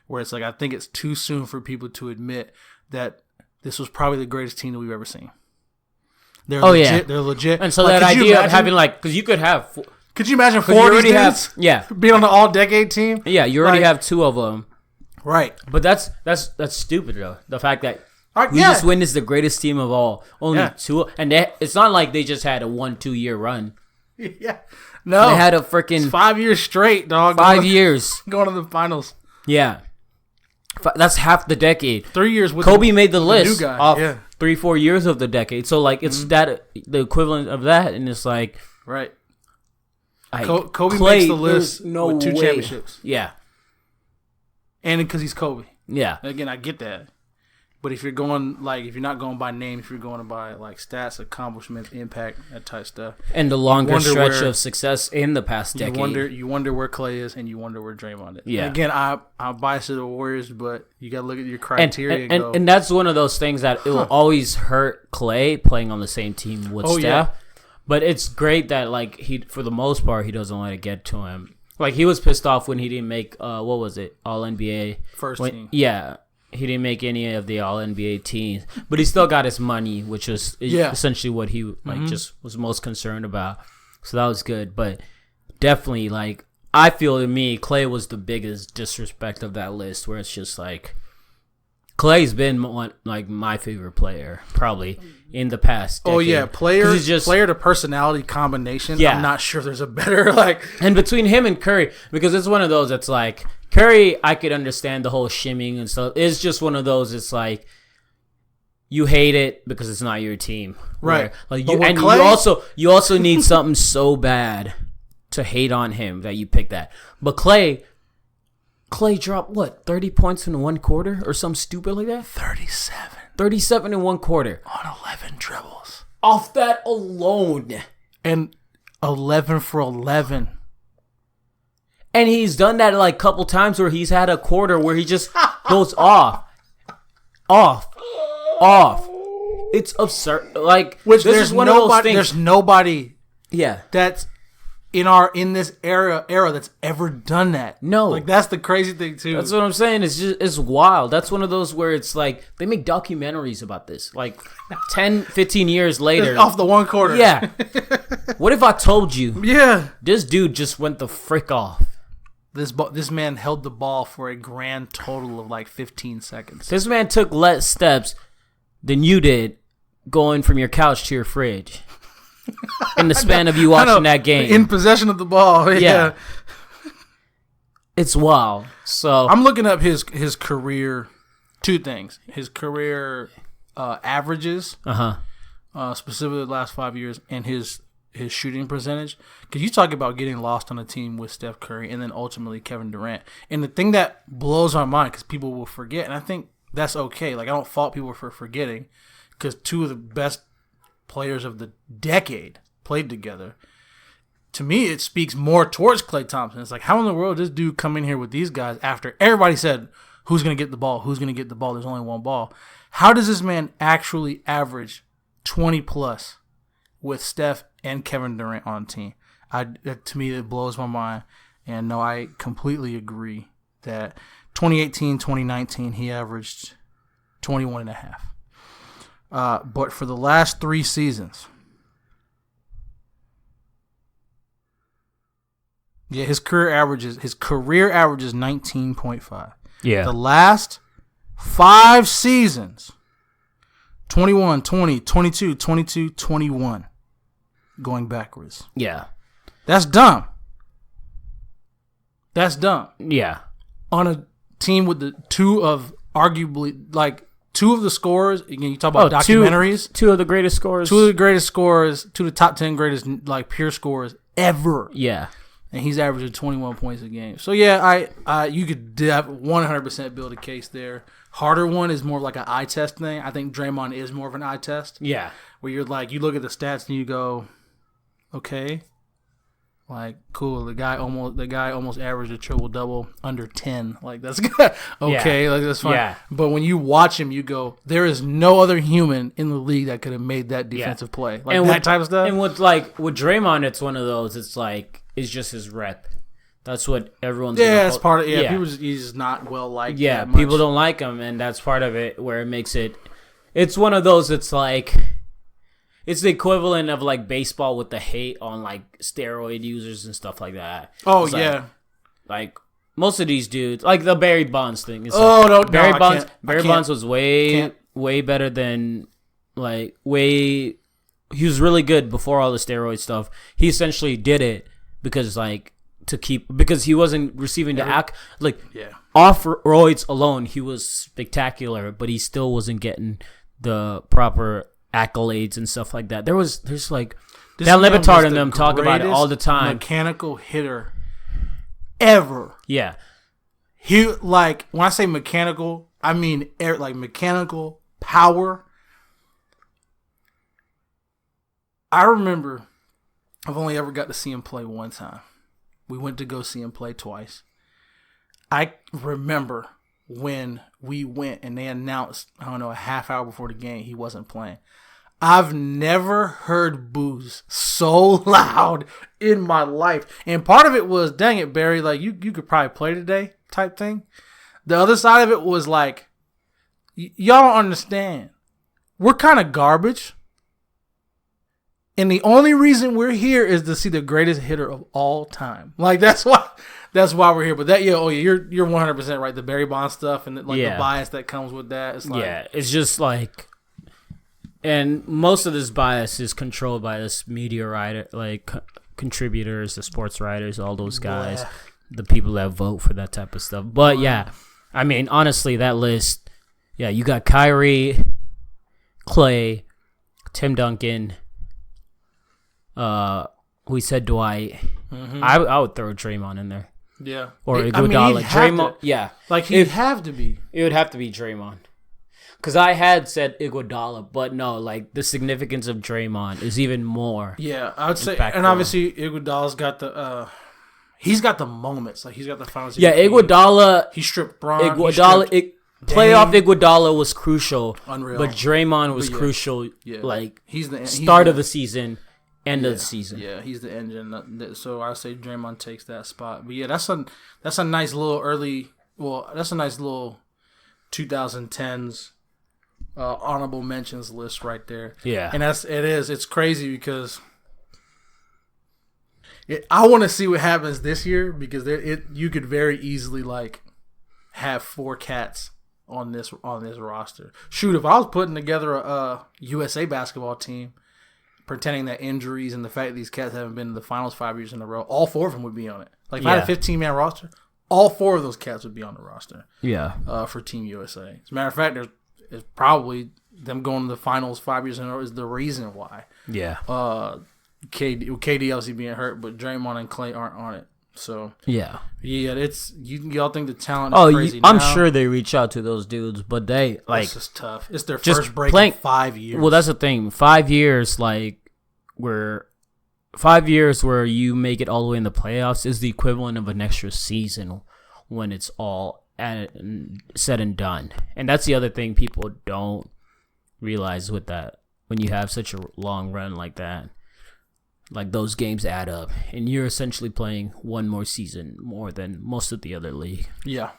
Where it's like, I think it's too soon for people to admit that this was probably the greatest team that we've ever seen. They're legit. And so like, that idea of having because you could have. Could you imagine 4 of these dudes being on the all-decade team? Yeah, you already have 2 of them. Right. But that's stupid though. The fact that we just witnessed the greatest team of all. Only 2, and it's not like they just had a 1-2 year run. Yeah. No. They had a freaking 5 years straight, dog. 5 years going to the finals. Yeah. That's half the decade. 3 years with Kobe made the list off 3-4 years of the decade. So like it's that the equivalent of that, and it's like right. Kobe makes the list with 2 championships. Yeah, and because he's Kobe. Yeah. Again, I get that. But if you're not going by name, if you're going by like stats, accomplishments, impact, that type stuff, and the longer stretch of success in the past decade, you wonder where Clay is, and you wonder where Draymond is. Yeah. And again, I'm biased to the Warriors, but you got to look at your criteria. And that's one of those things that it will always hurt Clay playing on the same team with Steph. Yeah. But it's great that like he, for the most part, he doesn't let it get to him. Like he was pissed off when he didn't make what was it, All NBA first team. Yeah. He didn't make any of the All NBA teams, but he still got his money, which was essentially what he just was most concerned about. So that was good, but definitely I feel to me, Klay was the biggest disrespect of that list, where it's just Klay's been my favorite player probably in the past decade. Oh yeah, player to personality combination. Yeah. I'm not sure there's a better And between him and Curry, because it's one of those that's Curry, I could understand the whole shimming and stuff. It's just one of those. It's you hate it because it's not your team, right? You also need something so bad to hate on him that you pick that. But Klay dropped, 30 points in one quarter or something stupid like that? 37 in one quarter. On 11 dribbles. Off that alone. And 11 for 11. And he's done that a couple times where he's had a quarter where he just goes off. It's absurd. Which there's nobody that's in this era that's ever done that. No. That's the crazy thing too. That's what I'm saying. It's wild. That's one of those where it's they make documentaries about this. 10, 15 years later. Just off the one quarter. Yeah. What if I told you? Yeah. This dude just went the frick off. This man held the ball for a grand total of 15 seconds. This man took less steps than you did going from your couch to your fridge. In the span of you watching that game. In possession of the ball. Yeah. It's wild. So I'm looking up his career, two things. His career averages, specifically the last 5 years, and his shooting percentage. Because you talk about getting lost on a team with Steph Curry and then ultimately Kevin Durant. And the thing that blows my mind, because people will forget, and I think that's okay. I don't fault people for forgetting, because two of the best players of the decade played together. To me, it speaks more towards Klay Thompson. It's how in the world does this dude come in here with these guys after everybody said, who's going to get the ball? Who's going to get the ball? There's only one ball. How does this man actually average 20 plus with Steph and Kevin Durant on the team? To me, it blows my mind. And no, I completely agree that 2018, 2019, he averaged 21 and a half. But for the last 3 seasons, his career averages 19.5. Yeah. The last 5 seasons, 21, 20, 22, 22, 21, going backwards. Yeah. That's dumb. Yeah. On a team with the two of the scorers. Again, you talk about documentaries. Two of the greatest scorers. Two of the top 10 greatest pure scorers ever. Yeah. And he's averaging 21 points a game. So yeah, you could 100% build a case there. Harder one is more of an eye test thing. I think Draymond is more of an eye test. Yeah. Where you're you look at the stats and you go, okay, cool. The guy almost averaged a triple double under 10. That's good. Okay, yeah. That's fine. Yeah. But when you watch him, you go, there is no other human in the league that could have made that defensive play. That type of stuff. And with Draymond, it's one of those. It's it's just his rep. That's what everyone's. Yeah, that's part of it. Yeah, he's not well liked. Yeah, people don't like him, and that's part of it where it makes it. It's one of those. It's it's the equivalent of baseball with the hate on steroid users and stuff like that. Oh, it's yeah. Most of these dudes, the Barry Bonds thing. It's Barry Bonds was way better than he was really good before all the steroid stuff. He essentially did it because because he wasn't receiving the off roids alone. He was spectacular, but he still wasn't getting the proper accolades and stuff like that. There's Dan Le Batard and them talk about it all the time. Mechanical hitter ever. Yeah. He when I say mechanical, I mean mechanical power. I remember I've only ever got to see him play one time. We went to go see him play twice. I remember when we went and they announced, a half hour before the game, he wasn't playing. I've never heard boos so loud in my life. And part of it was, dang it, Barry, you could probably play today type thing. The other side of it was y'all don't understand. We're kind of garbage. And the only reason we're here is to see the greatest hitter of all time. Like, that's why we're here. But you're 100% right. The Barry Bonds stuff and the bias that comes with that. It's like, it's just like, and most of this bias is controlled by this media writer, like contributors, the sports writers, all those guys, the people that vote for that type of stuff. But I mean, honestly, that list, you got Kyrie, Clay, Tim Duncan. We said Dwight. Mm-hmm. I would throw Draymond in there. Yeah. Or Iguodala. Draymond. He'd have to be. It would have to be Draymond. Because I had said Iguodala, but no, like the significance of Draymond is even more. Yeah, I would say, and obviously Iguodala's got the, he's got the moments, like he's got the finals. Yeah, Iguodala. He stripped Bron. Playoff Iguodala was crucial. Unreal. But Draymond was crucial. Yeah. Like he's the start of the season. End of the season. Yeah, he's the engine. So I say Draymond takes that spot. But yeah, that's a nice little early. Well, that's a nice little 2010s honorable mentions list right there. Yeah, and it's crazy because I want to see what happens this year because you could very easily like have 4 cats on this roster. Shoot, if I was putting together a USA basketball team. Pretending that injuries and the fact that these cats haven't been in the finals 5 years in a row, all 4 of them would be on it. Like if I had a 15-man roster, all 4 of those cats would be on the roster. Yeah. For Team USA. As a matter of fact, there's probably them going to the finals 5 years in a row is the reason why. Yeah. KD obviously being hurt, but Draymond and Clay aren't on it. So it's y'all think the talent is crazy I'm now? sure they reach out to those dudes, but they like it's just tough. It's their first break in 5 years. Well, that's the thing. 5 years, like 5 years where you make it all the way in the playoffs is the equivalent of an extra season when it's all said and done. And that's the other thing people don't realize with that. When you have such a long run like that. Like, those games add up, and you're essentially playing one more season more than most of the other league. Yeah.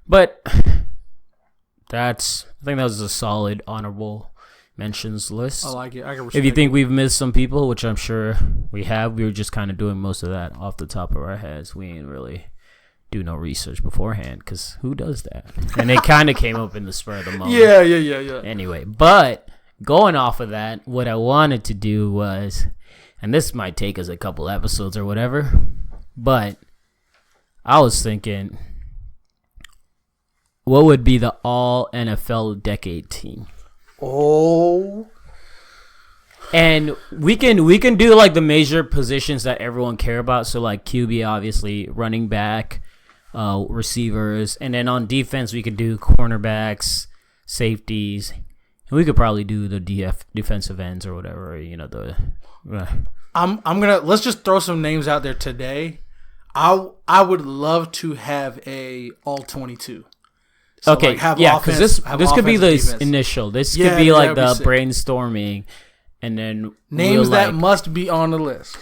But I think that was a solid honorable mentions list. I like it. I can respect if you think we've missed some people, which I'm sure we have, we were just kind of doing most of that off the top of our heads. We ain't really do no research beforehand, because who does that? And it kind of came up in the spur of the moment. Yeah. Anyway, but going off of that, what I wanted to do was... And this might take us a couple episodes or whatever, but I was thinking, what would be the all NFL decade team? Oh. And we can do like the major positions that everyone care about. So like QB, obviously, running back, receivers, and then on defense we could do cornerbacks, safeties, and we could probably do the defensive ends or whatever. Let's just throw some names out there today. I would love to have a all 22. So okay, because this could be the defense. Initial. This could be like the brainstorming, and then names that must be on the list.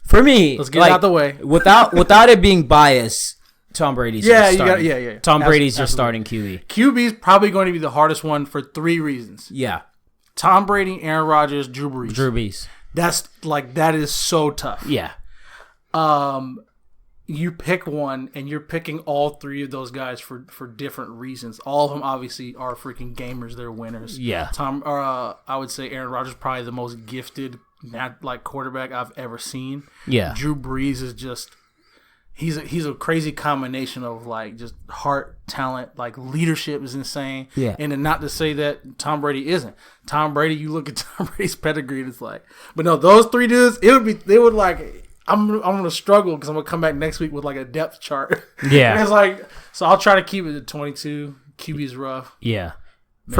For me, let's get it out the way without it being biased. Tom Brady's starting. Tom Brady's your starting QB. QB's probably going to be the hardest one for 3 reasons. Yeah, Tom Brady, Aaron Rodgers, Drew Brees. That is so tough. Yeah. You pick one, and you're picking all 3 of those guys for different reasons. All of them obviously are freaking gamers. They're winners. Yeah. I would say Aaron Rodgers probably the most gifted quarterback I've ever seen. Yeah. Drew Brees is just he's a crazy combination of like just heart, talent, like leadership is insane. Yeah. And then not to say that Tom Brady isn't. Tom Brady, you look at Tom Brady's pedigree, and it's like, but no, those 3 dudes, I'm gonna struggle because I'm gonna come back next week with like a depth chart. Yeah. And it's like, so I'll try to keep it at 22. QB's rough. Yeah. Man.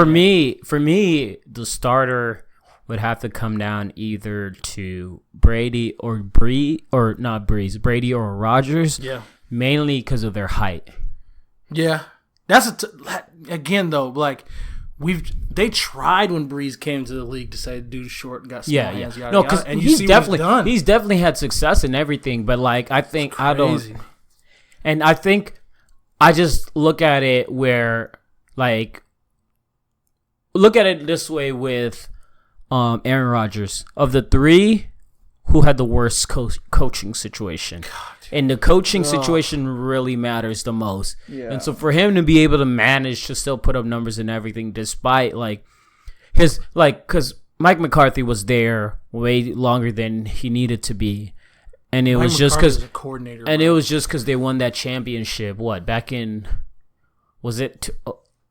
For me, the starter would have to come down either to Brady or Brady or Rodgers. Yeah. Mainly because of their height. Yeah. That's again though, like they tried when Breeze came to the league to say dude's short and got small hands. Yeah. No, because he's definitely had success in everything, but like I think I just look at it where like look at it this way with Aaron Rodgers. Of the three, who had the worst coaching situation? God. And the coaching situation really matters the most. Yeah. And so for him to be able to manage to still put up numbers and everything, despite because Mike McCarthy was there way longer than he needed to be, and it was just because it was just because they won that championship. What, back in, was it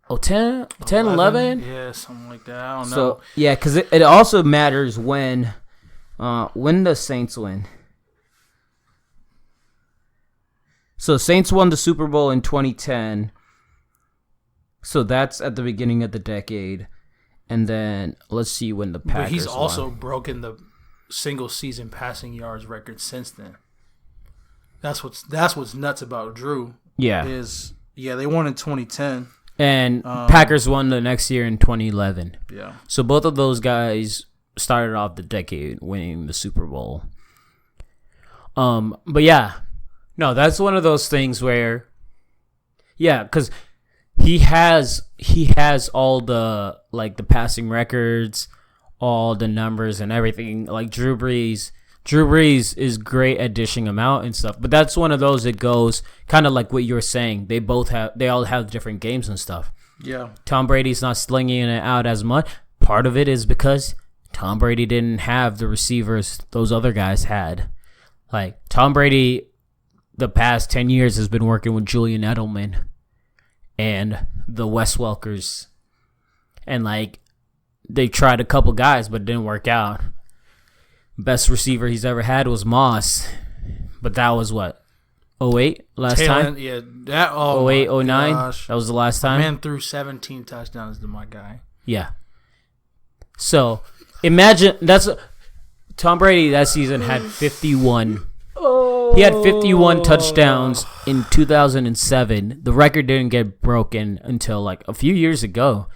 10, 11? Yeah, something like that. I don't know. Yeah, because it also matters when the Saints win. So Saints won the Super Bowl in 2010. So that's at the beginning of the decade. And then let's see when the Packers But he's also won. broken the single season passing yards record since then. That's what's nuts about Drew. Yeah. They won in 2010. And Packers won the next year in 2011. Yeah. So both of those guys started off the decade winning the Super Bowl. But yeah. No, that's one of those things where, yeah, because he has all the the passing records, all the numbers and everything. Like Drew Brees is great at dishing them out and stuff. But that's one of those that goes kind of like what you were saying. They all have different games and stuff. Yeah. Tom Brady's not slinging it out as much. Part of it is because Tom Brady didn't have the receivers those other guys had. Like Tom Brady, the past 10 years has been working with Julian Edelman and the Wes Welkers. And they tried a couple guys, but it didn't work out. Best receiver he's ever had was Moss. But that was what? 08 last time? Yeah. 08, 09? That was the last time? Man threw 17 touchdowns to my guy. Yeah. So, imagine, Tom Brady that season had 51. He had 51 touchdowns in 2007. The record didn't get broken until a few years ago.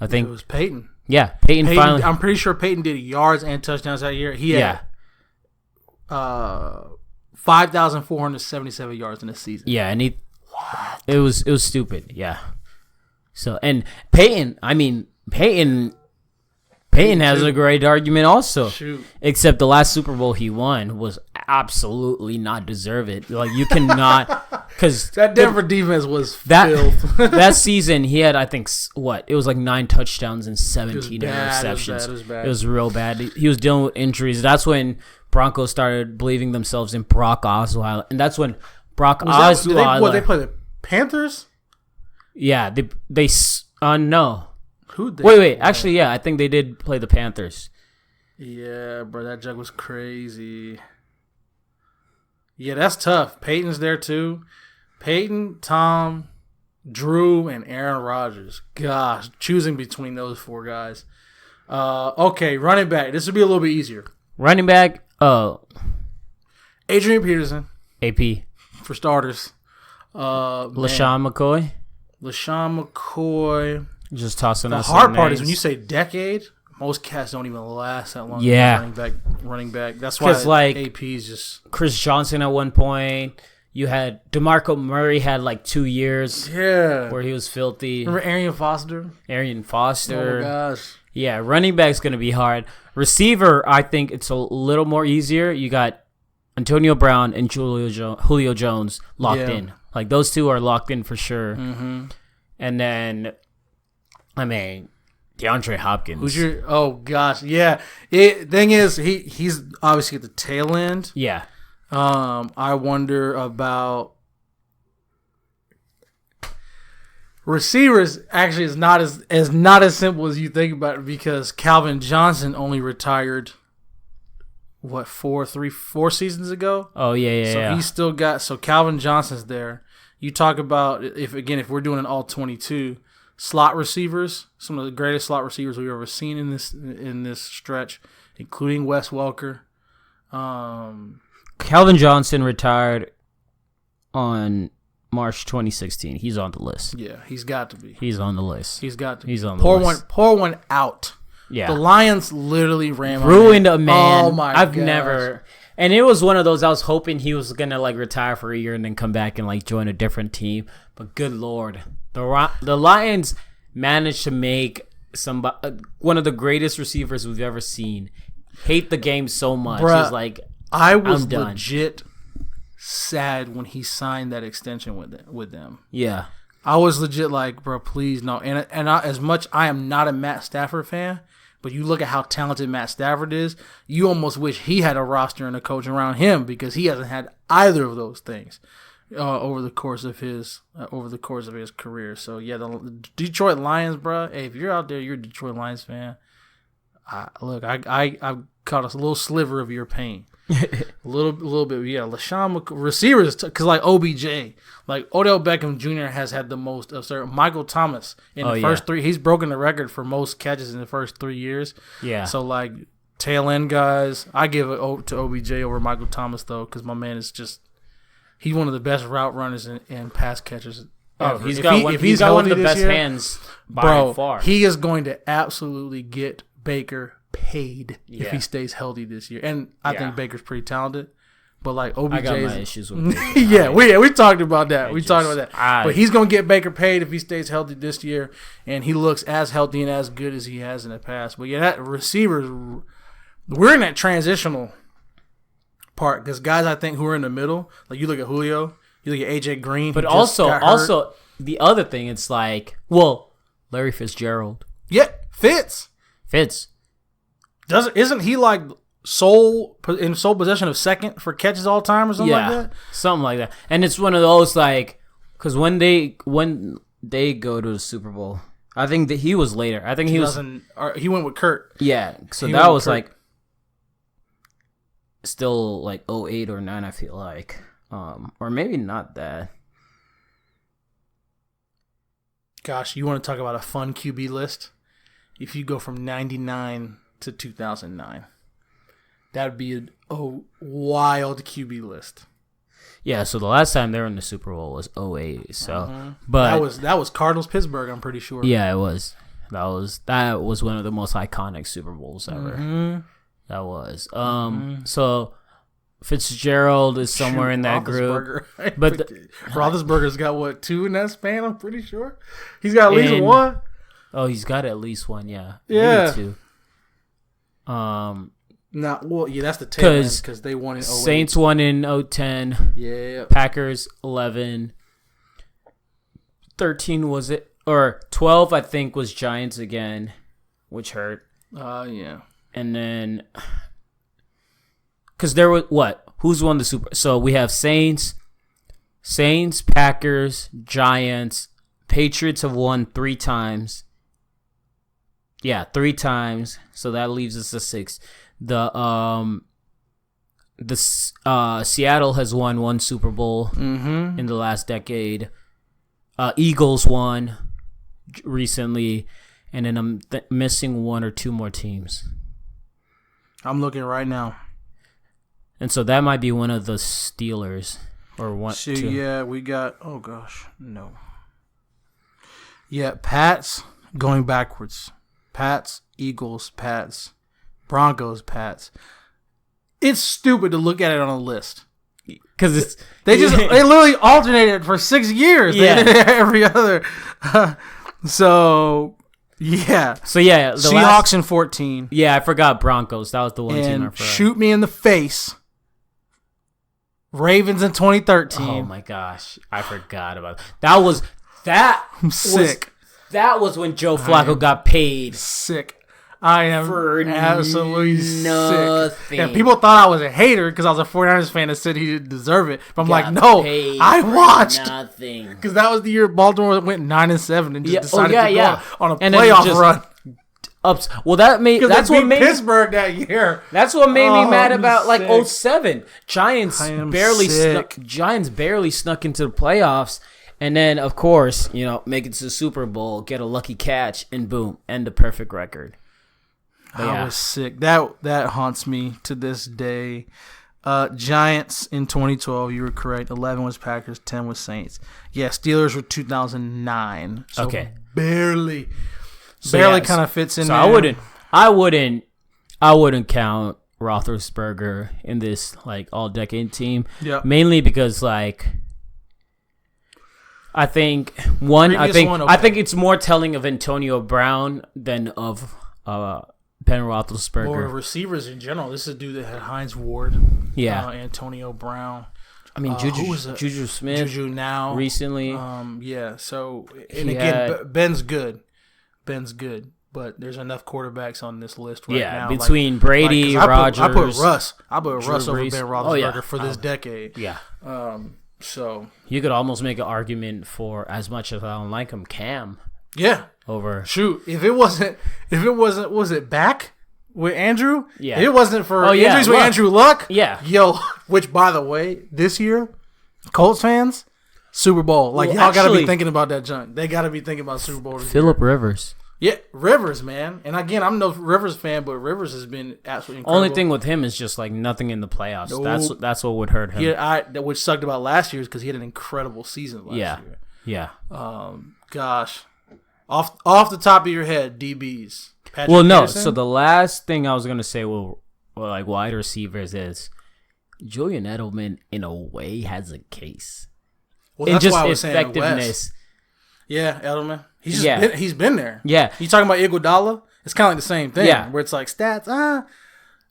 I think it was Peyton. Yeah, Peyton finally. I'm pretty sure Peyton did yards and touchdowns that year. He had 5,477 yards in a season. Yeah, and it was stupid. Yeah. So, and Peyton has a great argument also. Shoot. Except the last Super Bowl he won was absolutely not deserve it. You cannot, because that Denver defense was filth. That season he had, I think, it was 9 touchdowns and 17 interceptions. It was bad. It was real bad. He was dealing with injuries. That's when Broncos started believing themselves in Brock Osweiler, and that's when Osweiler. They play the Panthers? Yeah, they no. Who'd they wait. Actually, yeah, I think they did play the Panthers. Yeah, bro, that jug was crazy. Yeah, that's tough. Peyton's there too. Peyton, Tom, Drew, and Aaron Rodgers. Gosh, choosing between those 4 guys. Okay, running back. This would be a little bit easier. Running back. Adrian Peterson. AP. For starters. LaShawn McCoy. Just tossing us. The hard part is when you say decade, most cats don't even last that long. Yeah. Running back. That's why AP's just. Chris Johnson at one point. You had DeMarco Murray had 2 years. Yeah. Where he was filthy. Remember Arian Foster? Oh my gosh. Yeah, running back's going to be hard. Receiver, I think it's a little more easier. You got Antonio Brown and Julio Jones locked in. Those two are locked in for sure. Mm-hmm. And then, DeAndre Hopkins. Who's your? Oh gosh, yeah. Thing is, he's obviously at the tail end. Yeah. I wonder about receivers. Actually, is not as simple as you think about it, because Calvin Johnson only retired. What, 4 seasons ago? Oh yeah. So he's still got. So Calvin Johnson's there. You talk about if we're doing an all 22 slot receivers, some of the greatest slot receivers we've ever seen in this stretch, including Wes Welker. Calvin Johnson retired on March 2016. He's on the list. Yeah, he's got to be. He's on the list. He's got to be. He's on the list. Pour one out. Yeah. The Lions literally ruined a man. Oh my I've gosh. never. And it was one of those, I was hoping he was going to retire for a year and then come back and join a different team. But good Lord. The Lions managed to make one of the greatest receivers we've ever seen, hate the game so much. Bruh, He's like, I was legit sad when he signed that extension with them. Yeah. I was legit like, bro, please no. And as much I am not a Matt Stafford fan, but you look at how talented Matt Stafford is, you almost wish he had a roster and a coach around him because he hasn't had either of those things over the course of his career. So yeah, the Detroit Lions, bro. Hey, if you're out there, you're a Detroit Lions fan. I caught a little sliver of your pain. a little bit, yeah. LaShawn receivers, because like OBJ, like Odell Beckham Jr. has had the most absurd. Michael Thomas in the first 3, he's broken the record for most catches in the first 3 years. Yeah. So like tail end guys, I give it to OBJ over Michael Thomas though, because my man is he's one of the best route runners and pass catchers. Oh, he's got one of the best hands by far. He is going to absolutely get Baker paid if he stays healthy this year. And I think Baker's pretty talented. But like OBJ, I got my issues with Baker. we talked about that. But he's gonna get Baker paid if he stays healthy this year, and he looks as healthy and as good as he has in the past. But yeah, that receivers, we're in that transitional part because guys I think who are in the middle, like you look at Julio, you look at AJ Green, but also the other thing, it's like, well, Larry Fitzgerald, Fitz. Isn't he like sole possession of second for catches all time or something like that? Something like that. And it's one of those like, because when they go to the Super Bowl, I think that he was later. I think he went with Kurt. Yeah, so that was like still like 08 or 09. I feel like, or maybe not that. Gosh, you want to talk about a fun QB list? If you go from 99 to 2009, that would be a wild QB list. Yeah, so the last time they were in the Super Bowl was 08. So, but that was Cardinals Pittsburgh, I'm pretty sure. Yeah, it was. That was one of the most iconic Super Bowls ever. Mm-hmm. That was. So Fitzgerald is somewhere in that group. But Roethlisberger's got 2 in that span, I'm pretty sure. He's got at least 1. Oh, he's got at least 1, yeah. Yeah. Maybe 2. That's the tail end because they won in 08. Saints won in 010. Yeah. Packers 11. 13 was it? Or 12, I think, was Giants again, which hurt. Yeah. And then, because there was who's won the Super? So we have Saints, Packers, Giants, Patriots have won 3 times. Yeah, 3 times. So that leaves us a 6. The Seattle has won 1 Super Bowl in the last decade. Eagles won recently, and then I'm missing 1 or 2 more teams. I'm looking right now. And so that might be one of the Steelers or 1. So, 2. Yeah, we got. Oh gosh, no. Yeah, Pats going backwards. Pats, Eagles, Pats, Broncos, Pats. It's stupid to look at it on a list because they literally alternated for 6 years. Yeah, every other. So yeah, the Seahawks in 14. Yeah, I forgot Broncos. That was the one team I forgot. Shoot me in the face. Ravens in 2013. Oh my gosh, I forgot about that. I'm sick. That was when Joe Flacco got paid. Sick. I am for absolutely nothing. Sick. Yeah, people thought I was a hater because I was a 49ers fan that said he didn't deserve it. But I'm like, no, I watched. Nothing. Because that was the year Baltimore went 9-7 and just decided to go on a and playoff run. Well, that's what made Pittsburgh that year. That's what made me mad about like 07. Giants barely snuck into the playoffs. And then, of course, make it to the Super Bowl, get a lucky catch, and boom, end the perfect record. I was sick. That haunts me to this day. Giants in 2012, you were correct. 11 was Packers, 10 was Saints. Yeah, Steelers were 2009. So okay, barely kind of fits in. So there. I wouldn't count Roethlisberger in this like all-decade team. Yeah, mainly because like. I think I think it's more telling of Antonio Brown than of Ben Roethlisberger. Or receivers in general. This is a dude that had Hines Ward. Yeah. Antonio Brown. I mean, Juju Smith. Juju now. Recently. Yeah, so, and again, Ben's good. But there's enough quarterbacks on this list right now. Yeah, between Brady, Rodgers. I put Russ over Ben Roethlisberger for this decade. Yeah. So you could almost make an argument for, as much as I don't like him, Cam. Yeah. Over. Shoot, if it wasn't, was it back with Andrew? Yeah. If it wasn't for injuries with Andrew Luck. Yeah. Yo, which by the way, this year, Colts fans, Super Bowl. Like y'all got to be thinking about that junk. They got to be thinking about Super Bowl. Phillip Rivers. Yeah, Rivers, man. And again, I'm no Rivers fan, but Rivers has been absolutely incredible. Only thing with him is just like nothing in the playoffs. Nope. That's what would hurt him. Yeah, which sucked about last year is because he had an incredible season last year. Yeah. Gosh, off the top of your head, DBs. Patrick Peterson? So the last thing I was gonna say, like wide receivers is Julian Edelman in a way has a case. Well, that's why I was saying West. Yeah, Edelman. He's been there. Yeah. You talking about Iguodala? It's kind of like the same thing. Yeah. Where it's like stats,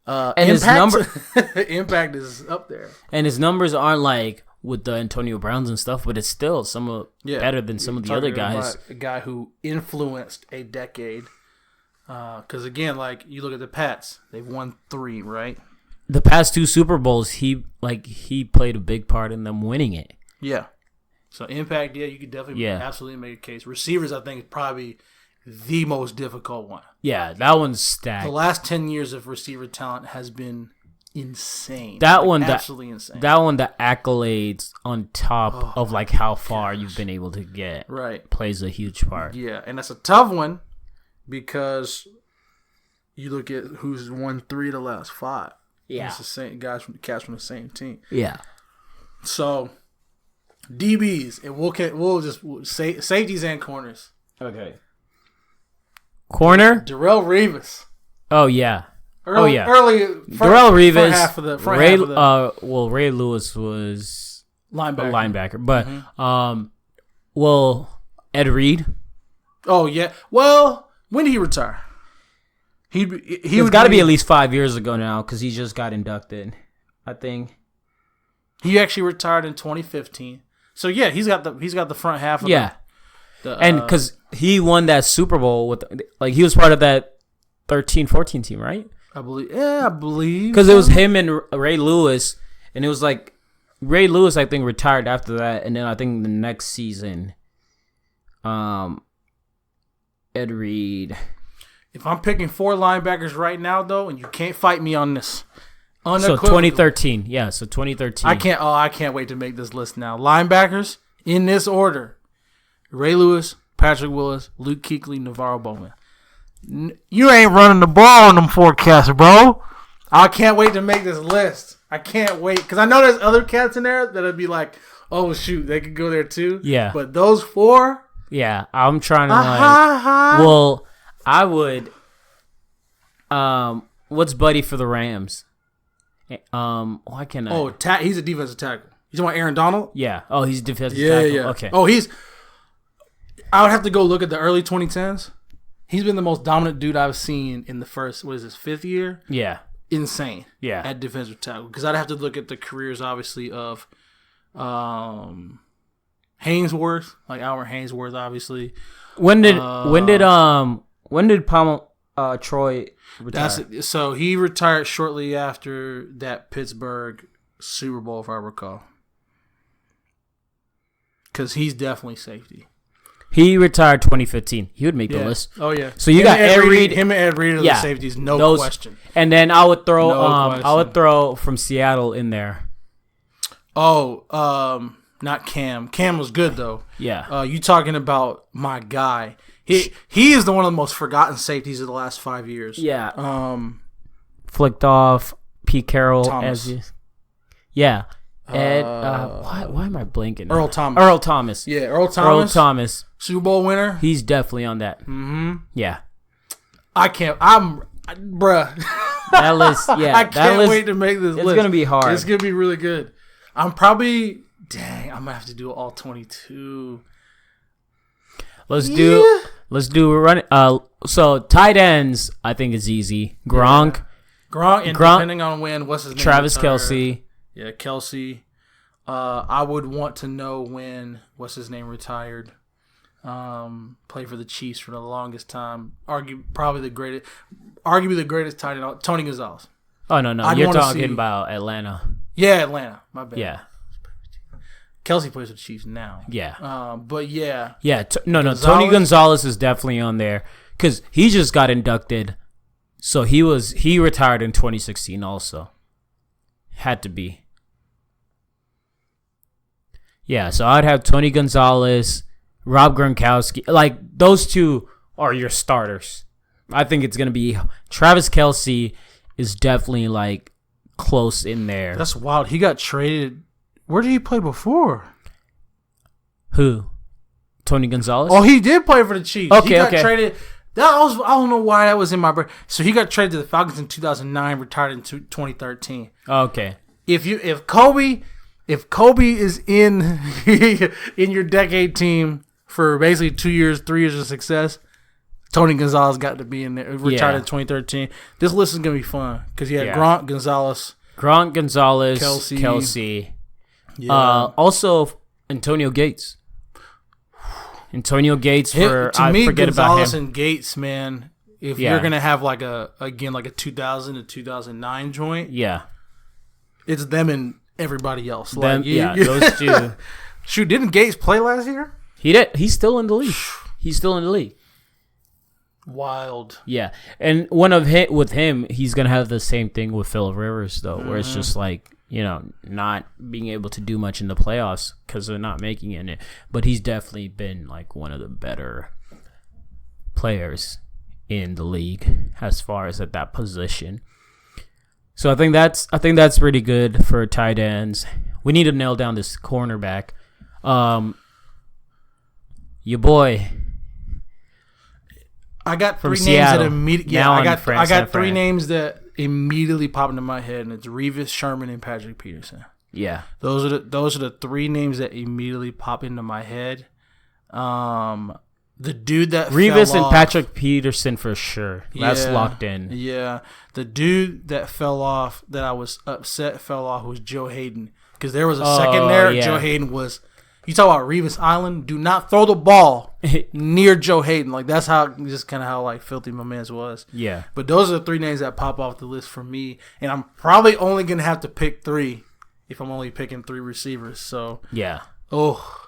and impact, impact is up there. And his numbers aren't like with the Antonio Browns and stuff, but it's still better than some of the other guys. A guy who influenced a decade. Because again, like you look at the Pats, they've won 3, right? The past 2 Super Bowls, he played a big part in them winning it. Yeah. So impact, you could definitely absolutely make a case. Receivers, I think, is probably the most difficult one. Yeah, that one's stacked. The last 10 years of receiver talent has been insane. Absolutely insane. That one, the accolades on top of like how far you've been able to get, plays a huge part. Yeah, and that's a tough one because you look at who's won 3 of the last 5. Yeah, it's the same guys from the same team. Yeah, so. DBs, and we'll just say safeties and corners. Okay. Corner? Darrelle Revis. Oh yeah. Early Darrelle Revis. Half of the Ray Lewis was linebacker, but Ed Reed. Oh yeah. Well, when did he retire? It's got to be at least 5 years ago now because he just got inducted, I think. He actually retired in 2015. So yeah, he's got the front half of and because he won that Super Bowl with he was part of that 13-14 team, right? I believe because it was him and Ray Lewis, and it was like Ray Lewis I think retired after that, and then I think the next season, Ed Reed. If I'm picking 4 linebackers right now though, and you can't fight me on this. So 2013, yeah. So 2013. I can't wait to make this list now. Linebackers in this order: Ray Lewis, Patrick Willis, Luke Kuechly, Navarro Bowman. You ain't running the ball on them forecasts, bro. I can't wait to make this list. I can't wait because I know there's other cats in there that'll be like, oh shoot, they could go there too. Yeah. But those 4. Yeah, I'm trying to Well, I would. What's Buddy for the Rams? Why can't I? Oh, he's a defensive tackle. You talking about Aaron Donald? Yeah. Oh, he's defensive tackle. Yeah. Okay. Oh, I would have to go look at the early 2010s. He's been the most dominant dude I've seen in the first, 5th year? Yeah. Insane. Yeah. At defensive tackle. Because I'd have to look at the careers, obviously, of Hainsworth. Like Albert Hainsworth, obviously. When did Troy retire? So he retired shortly after that Pittsburgh Super Bowl, if I recall. Because he's definitely safety. He retired 2015. He would make the list. Oh yeah. So you got Ed Reed. Him and Ed Reed are the safeties, no question. And then I would throw from Seattle in there. Oh, not Cam. Cam was good though. Yeah. You talking about my guy? He is one of the most forgotten safeties of the last 5 years. Yeah. Flicked off Pete Carroll Thomas. Yeah. Ed, why am I blanking? Earl Thomas. Yeah, Earl Thomas. Super Bowl winner. He's definitely on that. Mm-hmm. Yeah. Bruh. That list, yeah. I can't wait to make this list. It's going to be hard. It's going to be really good. I'm probably Dang, I'm gonna have to do all 22. Let's do run. So tight ends, I think is easy. Gronk, and depending on what's his name? Travis Kelce. Yeah, Kelce. I would want to know when what's his name retired. Played for the Chiefs for the longest time. Arguably the greatest tight end. Tony Gonzalez. Oh no, you're talking about Atlanta. Yeah, Atlanta. My bad. Yeah. Kelsey plays with the Chiefs now. Yeah. But yeah. Yeah. Tony Gonzalez is definitely on there because he just got inducted. So he retired in 2016 also. Had to be. Yeah. So I'd have Tony Gonzalez, Rob Gronkowski. Like those two are your starters. I think it's gonna be Travis Kelce is definitely like close in there. That's wild. He got traded. Where did he play before? Who? Tony Gonzalez? Oh, he did play for the Chiefs. Okay, he got traded. I don't know why that was in my brain. So he got traded to the Falcons in 2009, retired in 2013. Okay. If Kobe is in in your decade team for basically 2 years, 3 years of success, Tony Gonzalez got to be in there. Retired in 2013. This list is gonna be fun because you had Gronk, Gonzalez, Kelce. Yeah. Also Antonio Gates. To me, Gonzalez and Gates, man. If you're gonna have like a 2000 to 2009 joint, it's them and everybody else. Those two. Shoot, didn't Gates play last year? He did. He's still in the league. Wild. Yeah, and with him, he's gonna have the same thing with Phillip Rivers though, where it's just like not being able to do much in the playoffs because they're not making it. But he's definitely been like one of the better players in the league as far as at that position. So I think that's pretty good for tight ends. We need to nail down this cornerback. Your boy. I got three names that immediately. I got three names that immediately pop into my head, and it's Revis, Sherman, and Patrick Peterson. Yeah, those are the three names that immediately pop into my head. The dude that Revis fell and off, Patrick Peterson for sure. That's locked in. Yeah, the dude that fell off that I was upset fell off was Joe Hayden because there was a second there. Yeah. Joe Hayden was. You talk about Revis Island. Do not throw the ball near Joe Hayden. Like that's just kind of how like filthy my man's was. Yeah. But those are the three names that pop off the list for me, and I'm probably only gonna have to pick three if I'm only picking three receivers. So yeah. Oh.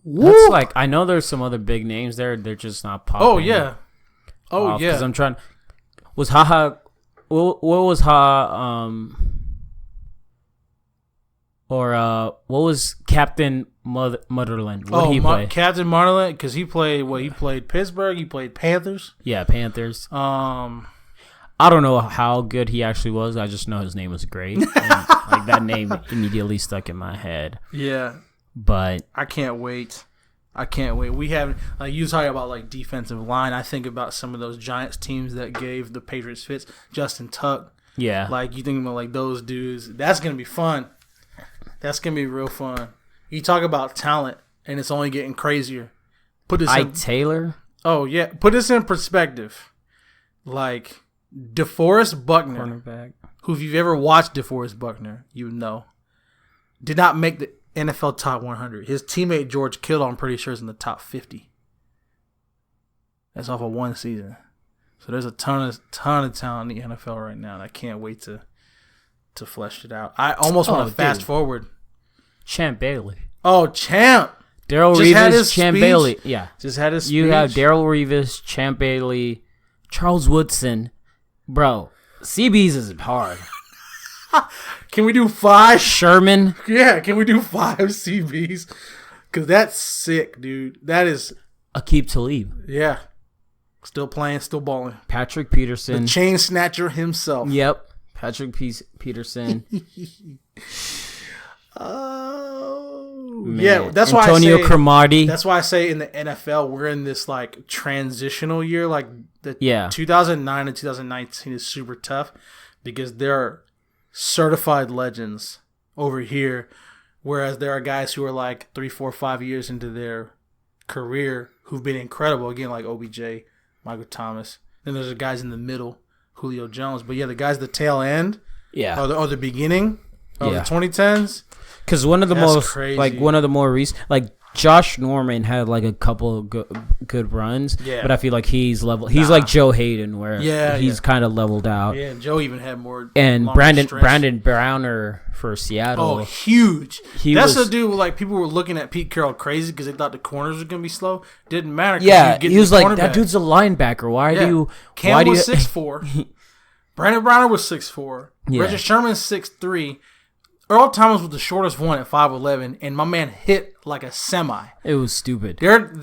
That's like I know there's some other big names there. They're just not popping. Oh yeah. Oh yeah. Because I'm trying. Was Haha? What was Ha? Or what was Captain Mutherland? What did he play? Captain Mutherland, because he played He played Pittsburgh. He played Panthers. Yeah, Panthers. I don't know how good he actually was. I just know his name was great. And, like that name immediately stuck in my head. Yeah, but I can't wait. We haven't like you talking about like defensive line. I think about some of those Giants teams that gave the Patriots fits. Justin Tuck. Yeah, like you think about like those dudes. That's gonna be fun. That's going to be real fun. You talk about talent, and it's only getting crazier. Taylor? Oh, yeah. Put this in perspective. Like, DeForest Buckner, cornerback, who if you've ever watched DeForest Buckner, you know, did not make the NFL top 100. His teammate George Kittle, I'm pretty sure, is in the top 50. That's off of one season. So there's a ton of talent in the NFL right now, and I can't wait to flesh it out. I almost want to fast forward. Champ Bailey. Oh, Champ. Darrell Revis, Champ Bailey. Yeah. Just had his speech. You have Darrell Revis, Champ Bailey, Charles Woodson. Bro, CB's is hard. Can we do 5? Sherman? Yeah, can we do 5 CBs? Because that's sick, dude. That is... Aqib Talib. Yeah. Still playing, still balling. Patrick Peterson. The chain snatcher himself. Yep. Patrick Peterson. Oh, yeah. That's why Antonio Cromartie. That's why I say in the NFL we're in this like transitional year. Like the 2009 and 2019 is super tough because there are certified legends over here Whereas there are guys who are like 3, 4, 5 years into their career who've been incredible. Again, like OBJ, Michael Thomas. Then there's the guys in the middle, Julio Jones. But yeah, the guys at the tail end, or the beginning of the 2010s. Because one of the more recent, like Josh Norman had like a couple of good runs, but I feel like he's level. He's like Joe Hayden, where he's kind of leveled out. Yeah, and Joe even had more. And Brandon Browner for Seattle. Oh, huge! That's the dude. Like people were looking at Pete Carroll crazy because they thought the corners were gonna be slow. Didn't matter. Yeah, he was like, that dude's a linebacker. Why do you? Cam was 6'4". Brandon Browner was 6'4". Richard Sherman 6'3". Earl Thomas was the shortest one at 5'11", and my man hit like a semi. It was stupid. What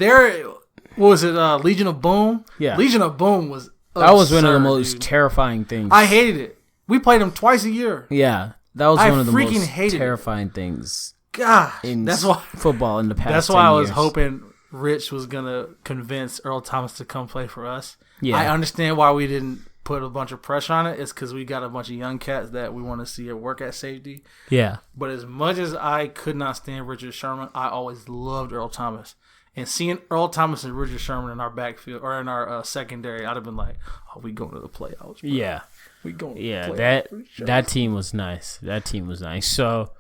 was it? Legion of Boom? Yeah. Legion of Boom was absurd, that was one of the most terrifying things. I hated it. We played him twice a year. Yeah. That was one of the most terrifying things. God. That's why football in the past. That's why I was hoping Rich was going to convince Earl Thomas to come play for us. Yeah. I understand why we didn't put a bunch of pressure on it. It's because we got a bunch of young cats that we want to see at work at safety. Yeah. But as much as I could not stand Richard Sherman, I always loved Earl Thomas. And seeing Earl Thomas and Richard Sherman in our backfield or in our secondary, I'd have been like, "Oh, we going to the playoffs, bro. Yeah, we going." To the playoffs. That team was nice. That team was nice. So,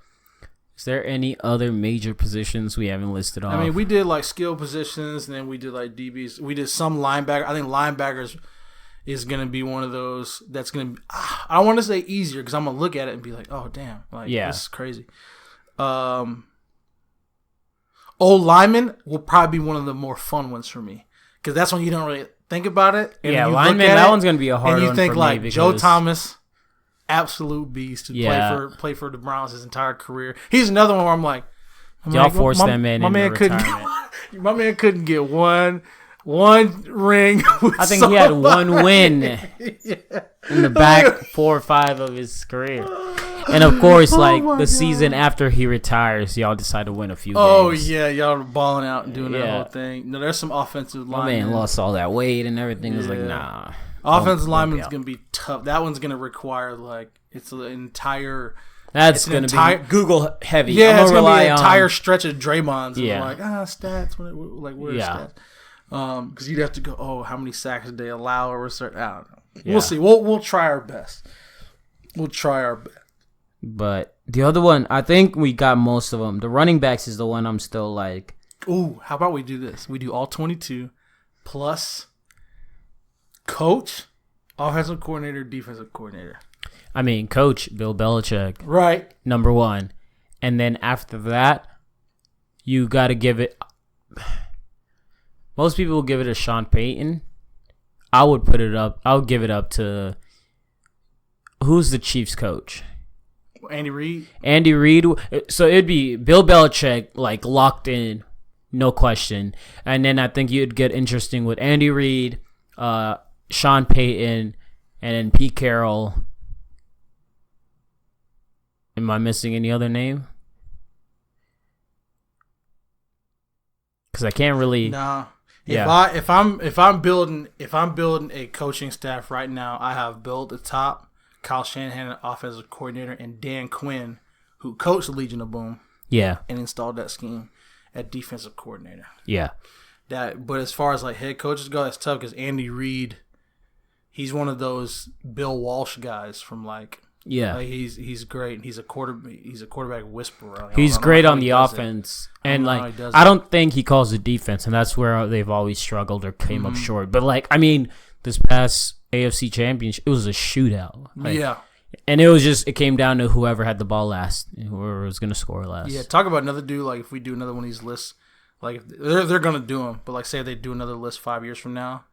is there any other major positions we haven't listed off? I mean, we did like skill positions, and then we did like DBs. We did some linebacker. I think linebackers is going to be one of those that's going to be, I don't want to say easier because I'm going to look at it and be like, oh, damn. This is crazy. Old lineman will probably be one of the more fun ones for me because that's when you don't really think about it. And lineman, that one's going to be a hard one for me. And you think like Joe Thomas, absolute beast, who played for the Browns his entire career. He's another one where I'm like, y'all forced them in retirement. My man couldn't get one ring. I think he had one win in the back 4 or 5 of his career. And of course, the season after he retires, y'all decide to win a few games. Oh, yeah. Y'all are balling out and doing that whole thing. No, there's some offensive line. My man lost all that weight and everything. It was like, nah. Offensive lineman's going to be tough. That one's going to require, it's an entire... That's going to be Google heavy. Yeah, it's going to be an entire stretch of Draymond's. Yeah. Like, stats. Where are stats? Because you'd have to go, how many sacks did they allow or certain? I don't know. Yeah. We'll see. We'll try our best. But the other one, I think we got most of them. The running backs is the one I'm still like. Ooh, how about we do this? We do all 22 plus coach, offensive coordinator, defensive coordinator. I mean, coach Bill Belichick, right? Number 1, and then after that, you got to give it. Most people will give it to Sean Payton. I would put it up. I would give it up to who's the Chiefs coach? Andy Reid. Andy Reid. So it'd be Bill Belichick, locked in, no question. And then I think you'd get interesting with Andy Reid, Sean Payton, and then Pete Carroll. Am I missing any other name? Because I can't really. Nah. Yeah. If I'm building a coaching staff right now, I have built the top. Kyle Shanahan, offensive coordinator, and Dan Quinn, who coached the Legion of Boom. Yeah. And installed that scheme at defensive coordinator. Yeah. But as far as head coaches go, that's tough because Andy Reid, he's one of those Bill Walsh guys from he's great. He's a quarterback whisperer. He's great on the offense, and I don't think he calls the defense, and that's where they've always struggled or came up short. But this past AFC Championship, it was a shootout. And it came down to whoever had the ball last, whoever was going to score last. Yeah, talk about another dude. If we do another one of these lists, they're going to do them. But say if they do another list 5 years from now,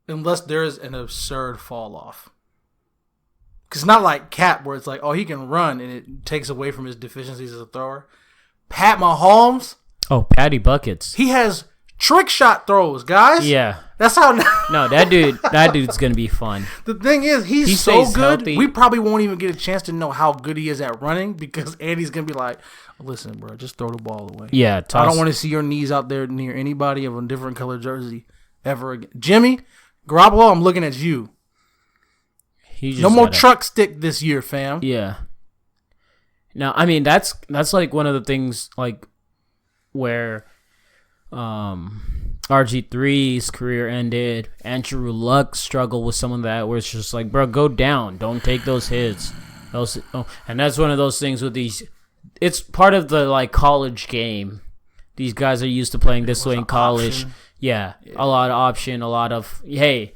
unless there is an absurd fall off. Because it's not like Cap where it's he can run and it takes away from his deficiencies as a thrower. Pat Mahomes. Oh, Patty Buckets. He has trick shot throws, guys. Yeah. That's how. No, that dude's going to be fun. The thing is, he's so good, healthy. We probably won't even get a chance to know how good he is at running because Andy's going to be like, listen, bro, just throw the ball away. Yeah. I don't want to see your knees out there near anybody of a different color jersey ever again. Jimmy Garoppolo, I'm looking at you. No more truck stick this year, fam. Yeah. Now, I mean, that's like one of the things like where RG3's career ended. Andrew Luck struggled with some of that where it's just like, bro, go down. Don't take those hits. And that's one of those things with these. It's part of the like college game. These guys are used to playing this way in college. Yeah, a lot of option, a lot of, hey,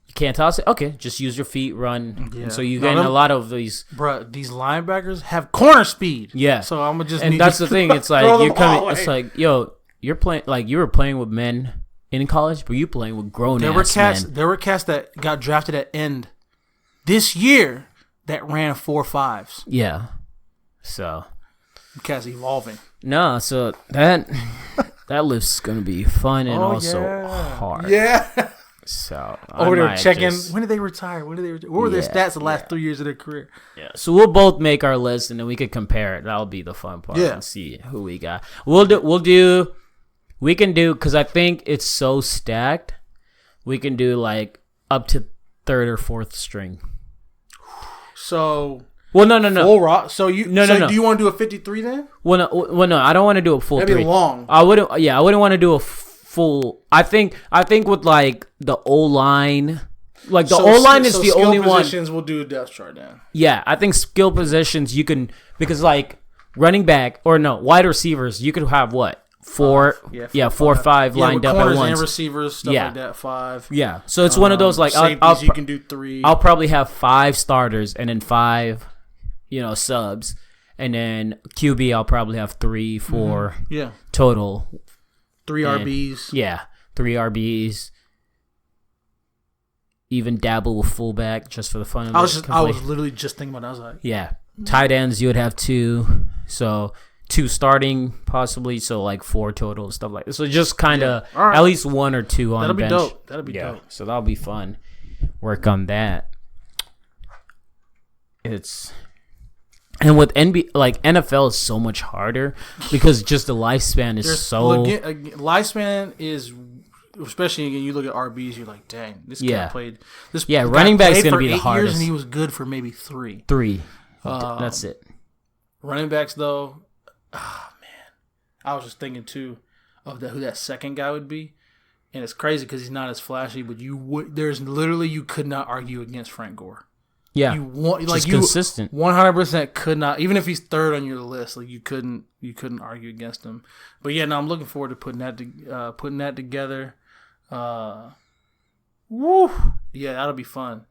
you can't toss it? Okay, just use your feet, run. Yeah. And so you get a lot of these. Bro, these linebackers have corner speed. Yeah. So I'm going to just and that's the thing. It's like, you're coming. It's like, yo, you're playing, like you were playing with men in college, but you playing with grown-ass men. There were cats that got drafted at end this year that ran 4.5s. Yeah. So. Cats evolving. No, so that lift's gonna be fun and also hard. Yeah. So over there checking when did they retire? What were their stats the last 3 years of their career? Yeah. So we'll both make our list and then we could compare it. That'll be the fun part. Yeah. And see who we got. We can do because I think it's so stacked. We can do like up to third or fourth string. So. Well, no. Full rock. So do you want to do a 53 then? Well, no. I don't want to do a full. That'd be long. I wouldn't. Yeah, I wouldn't want to do a full. I think with like the O line, like the O line is the only one. Positions we'll do a depth chart then. Yeah, I think skill positions you can because like running back or no wide receivers you could have what 4 or 5 lined up at once. And receivers stuff like that 5. Yeah, so it's one of those like you can do 3. I'll probably have 5 starters and then 5. Subs, and then QB I'll probably have 3, 4 total. 3 RBs. Yeah, 3 RBs. Even dabble with fullback just for the fun of it. I was literally just thinking about it. I was like, yeah, tight ends you would have 2, so 2 starting possibly, so like 4 total stuff like this. So just kind of at least 1 or 2 on the bench. That'll be dope. So that'll be fun. Work on that. And with NFL is so much harder because just the lifespan is lifespan is, especially again, you look at RBs, you're like, dang, this guy played. Running back is going to be the hardest. Years and he was good for maybe 3. That's it. Running backs though, man, I was just thinking too of who that second guy would be, and it's crazy because he's not as flashy, but you could not argue against Frank Gore. Yeah, consistent. 100% could not, even if he's third on your list, like you couldn't argue against him. But yeah, no, I'm looking forward to putting that together. Woo, yeah, that'll be fun.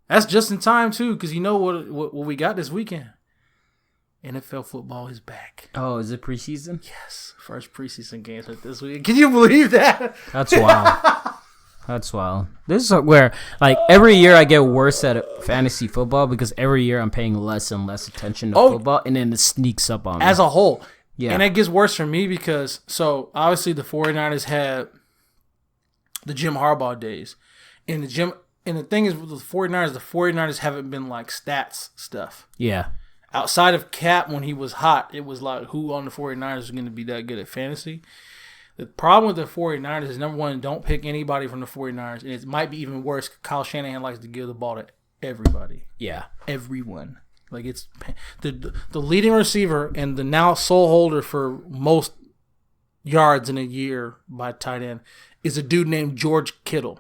That's just in time too, because you know what we got this weekend. NFL football is back. Oh, is it preseason? Yes, first preseason games like this week. Can you believe that? That's wild. That's wild. This is where, like, every year I get worse at fantasy football because every year I'm paying less and less attention to football, and then it sneaks up on me. As a whole. Yeah. And it gets worse for me because, obviously the 49ers had the Jim Harbaugh days. And the thing is with the 49ers haven't been, like, stats stuff. Yeah. Outside of Cap, when he was hot, it was like, who on the 49ers is going to be that good at fantasy? The problem with the 49ers is, number one, don't pick anybody from the 49ers. And it might be even worse. Kyle Shanahan likes to give the ball to everybody. Yeah. Everyone. Like, it's the leading receiver and the now sole holder for most yards in a year by tight end is a dude named George Kittle.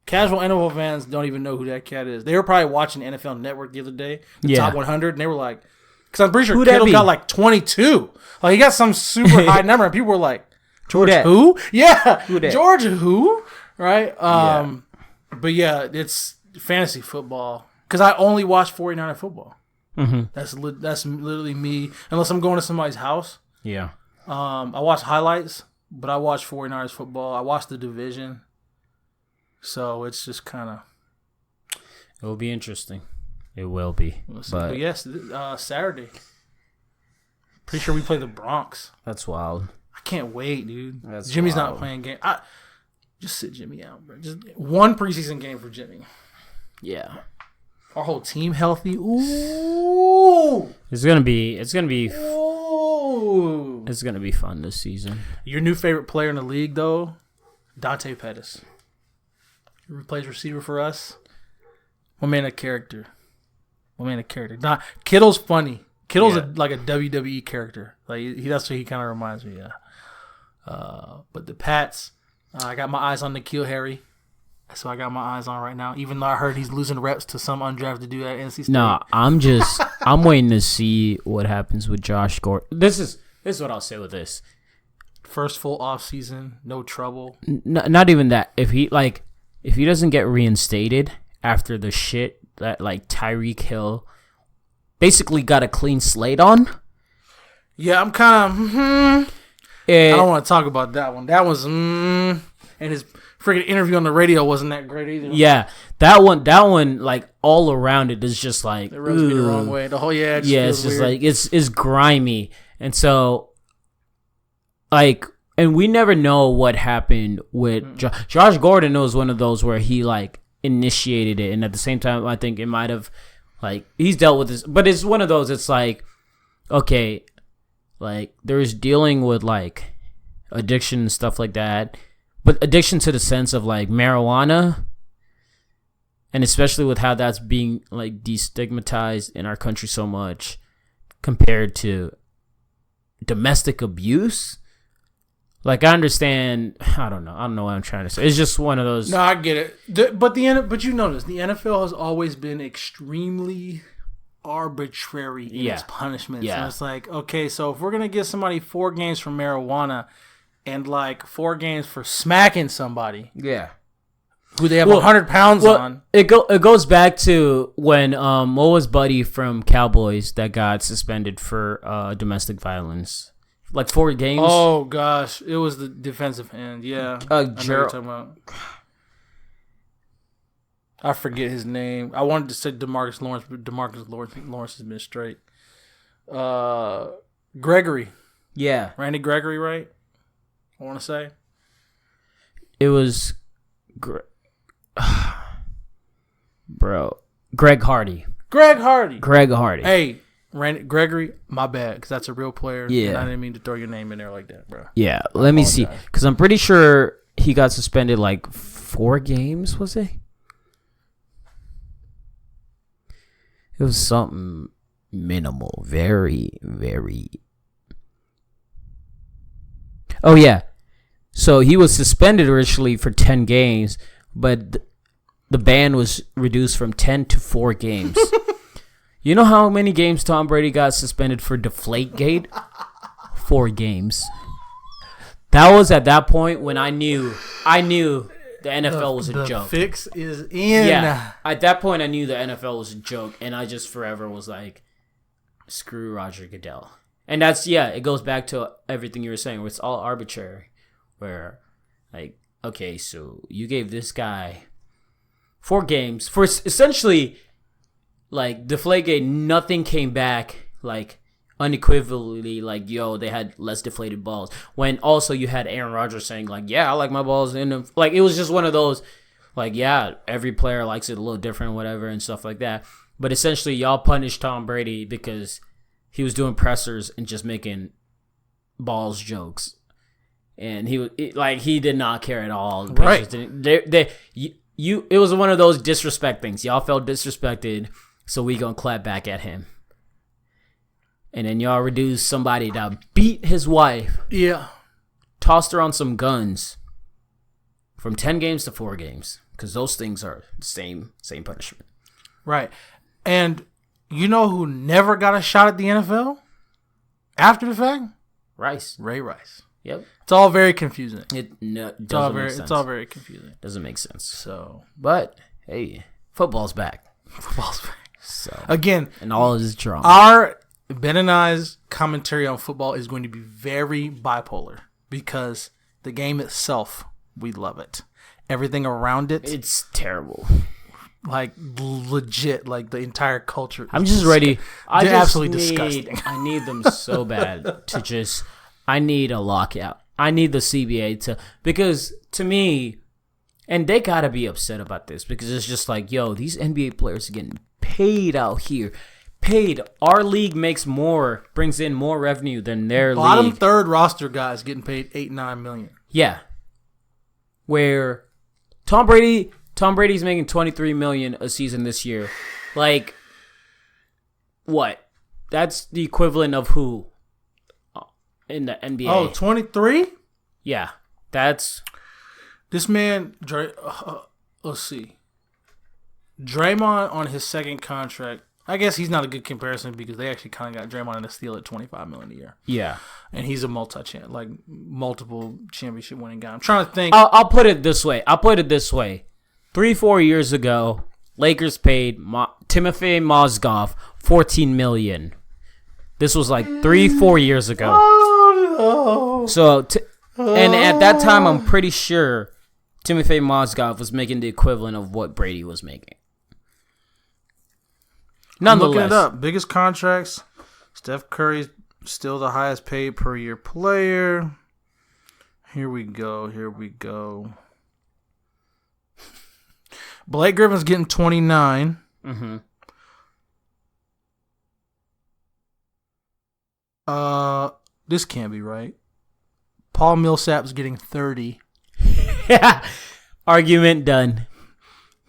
Casual NFL fans don't even know who that cat is. They were probably watching NFL Network the other day, the top 100, and they were like, because I'm pretty sure Kittle got like 22. Like, he got some super high number, and people were like, George who? Yeah. George who? Right? But yeah, it's fantasy football. Because I only watch 49er football. Mm-hmm. That's literally me. Unless I'm going to somebody's house. Yeah. I watch highlights, but I watch 49ers football. I watch the division. So it's just kind of. It will be interesting. It will be. But yes, Saturday. Pretty sure we play the Bronx. That's wild. I can't wait, dude. Jimmy's not playing game. Just sit Jimmy out, bro. Just one preseason game for Jimmy. Yeah. Our whole team healthy. Ooh. It's gonna be. Ooh. It's gonna be fun this season. Your new favorite player in the league, though, Dante Pettis. He plays receiver for us. My man, a character. Kittle's funny. Kittle's like a WWE character. Like that's what he kind of reminds me of. But the Pats, I got my eyes on N'Keal Harry. So I got my eyes on right now. Even though I heard he's losing reps to some undrafted dude at NC State. No, I'm waiting to see what happens with Josh Gordon. This is what I'll say with this. First full off season, no trouble. Not even that. If he doesn't get reinstated after the shit that like Tyreek Hill basically got a clean slate on. Yeah, I'm kind of. I don't want to talk about that one. That was and his freaking interview on the radio wasn't that great either. Yeah, that one, like all around it is just like it rubs me the wrong way. The whole it's just weird. Like it's grimy, and so like, and we never know what happened with Josh Gordon. Was one of those where he like initiated it, and at the same time, I think it might have like he's dealt with this, but it's one of those. It's like okay, like there's dealing with like addiction and stuff like that. But addiction to the sense of like marijuana, and especially with how that's being like destigmatized in our country so much compared to domestic abuse. Like I understand, I don't know what I'm trying to say. It's just one of those. No, I get it. But you notice the NFL has always been extremely arbitrary in its punishments. Yeah. And it's like, okay, so if we're gonna give somebody 4 games for marijuana. And like 4 games for smacking somebody, who they have 100 pounds on. It goes back to when what was Buddy from Cowboys that got suspended for domestic violence, like 4 games. Oh gosh, it was the defensive end. Yeah, I know what you're talking about. I forget his name. I wanted to say DeMarcus Lawrence, but DeMarcus Lawrence has been straight. Gregory, Randy Gregory, right? I want to say it was Greg Hardy. Hey, Randy Gregory, my bad, because that's a real player. Yeah, and I didn't mean to throw your name in there like that, bro. Yeah, let me see, because I'm pretty sure he got suspended like 4 games. Was it? It was something minimal, very, very. Oh yeah. So he was suspended originally for 10 games, but the ban was reduced from 10 to 4 games. You know how many games Tom Brady got suspended for Deflategate? 4 games. That was at that point when I knew the NFL was a joke. The fix is in. Yeah. At that point I knew the NFL was a joke, and I just forever was like, screw Roger Goodell. And that's, it goes back to everything you were saying, where it's all arbitrary. Where, like, okay, so you gave this guy 4 games for essentially, like, Deflategate, nothing came back, like, unequivocally, like, yo, they had less deflated balls. When also you had Aaron Rodgers saying, like, yeah, I like my balls in them. Like, it was just one of those, like, yeah, every player likes it a little different, whatever, and stuff like that. But essentially, y'all punished Tom Brady because he was doing pressers and just making balls jokes. And he did not care at all. Right. It was one of those disrespect things. Y'all felt disrespected, so we gonna clap back at him. And then y'all reduced somebody that beat his wife. Yeah. Tossed her on some guns. From 10 games to 4 games. Because those things are the same punishment. Right. And you know who never got a shot at the NFL? After the fact? Ray Rice. Yep. It's all very confusing. Doesn't make sense. It's all very confusing. Doesn't make sense. So, but hey, football's back. So again, and all is drama. Our Ben and I's commentary on football is going to be very bipolar because the game itself, we love it. Everything around it, it's terrible. Like legit, like the entire culture. I'm just ready. They're absolutely disgusting. I need them so bad to just. I need a lockout. I need the CBA to, because to me, and they gotta be upset about this because it's just like, yo, these NBA players are getting paid out here. Paid. Our league brings in more revenue than their bottom league. Bottom third roster guys getting paid $8-9 million. Yeah. Where Tom Brady's making $23 million a season this year. Like, what? That's the equivalent of who in the NBA? Oh, 23? Yeah, that's this man. Let's see. Draymond on his second contract. I guess he's not a good comparison because they actually kind of got Draymond in a steal at $25 million a year. Yeah, and he's a multiple championship winning guy. I'm trying to think. I'll put it this way. 3-4 years ago, Lakers paid Timofey Mozgov $14 million. This was like 3-4 years ago. Oh, no. So, and at that time, I'm pretty sure Timofey Mozgov was making the equivalent of what Brady was making. Nonetheless, I'm looking it up. Biggest contracts. Steph Curry's still the highest paid per year player. Here we go. Blake Griffin's getting 29. Mm-hmm. This can't be right. Paul Millsap's getting 30. Argument done.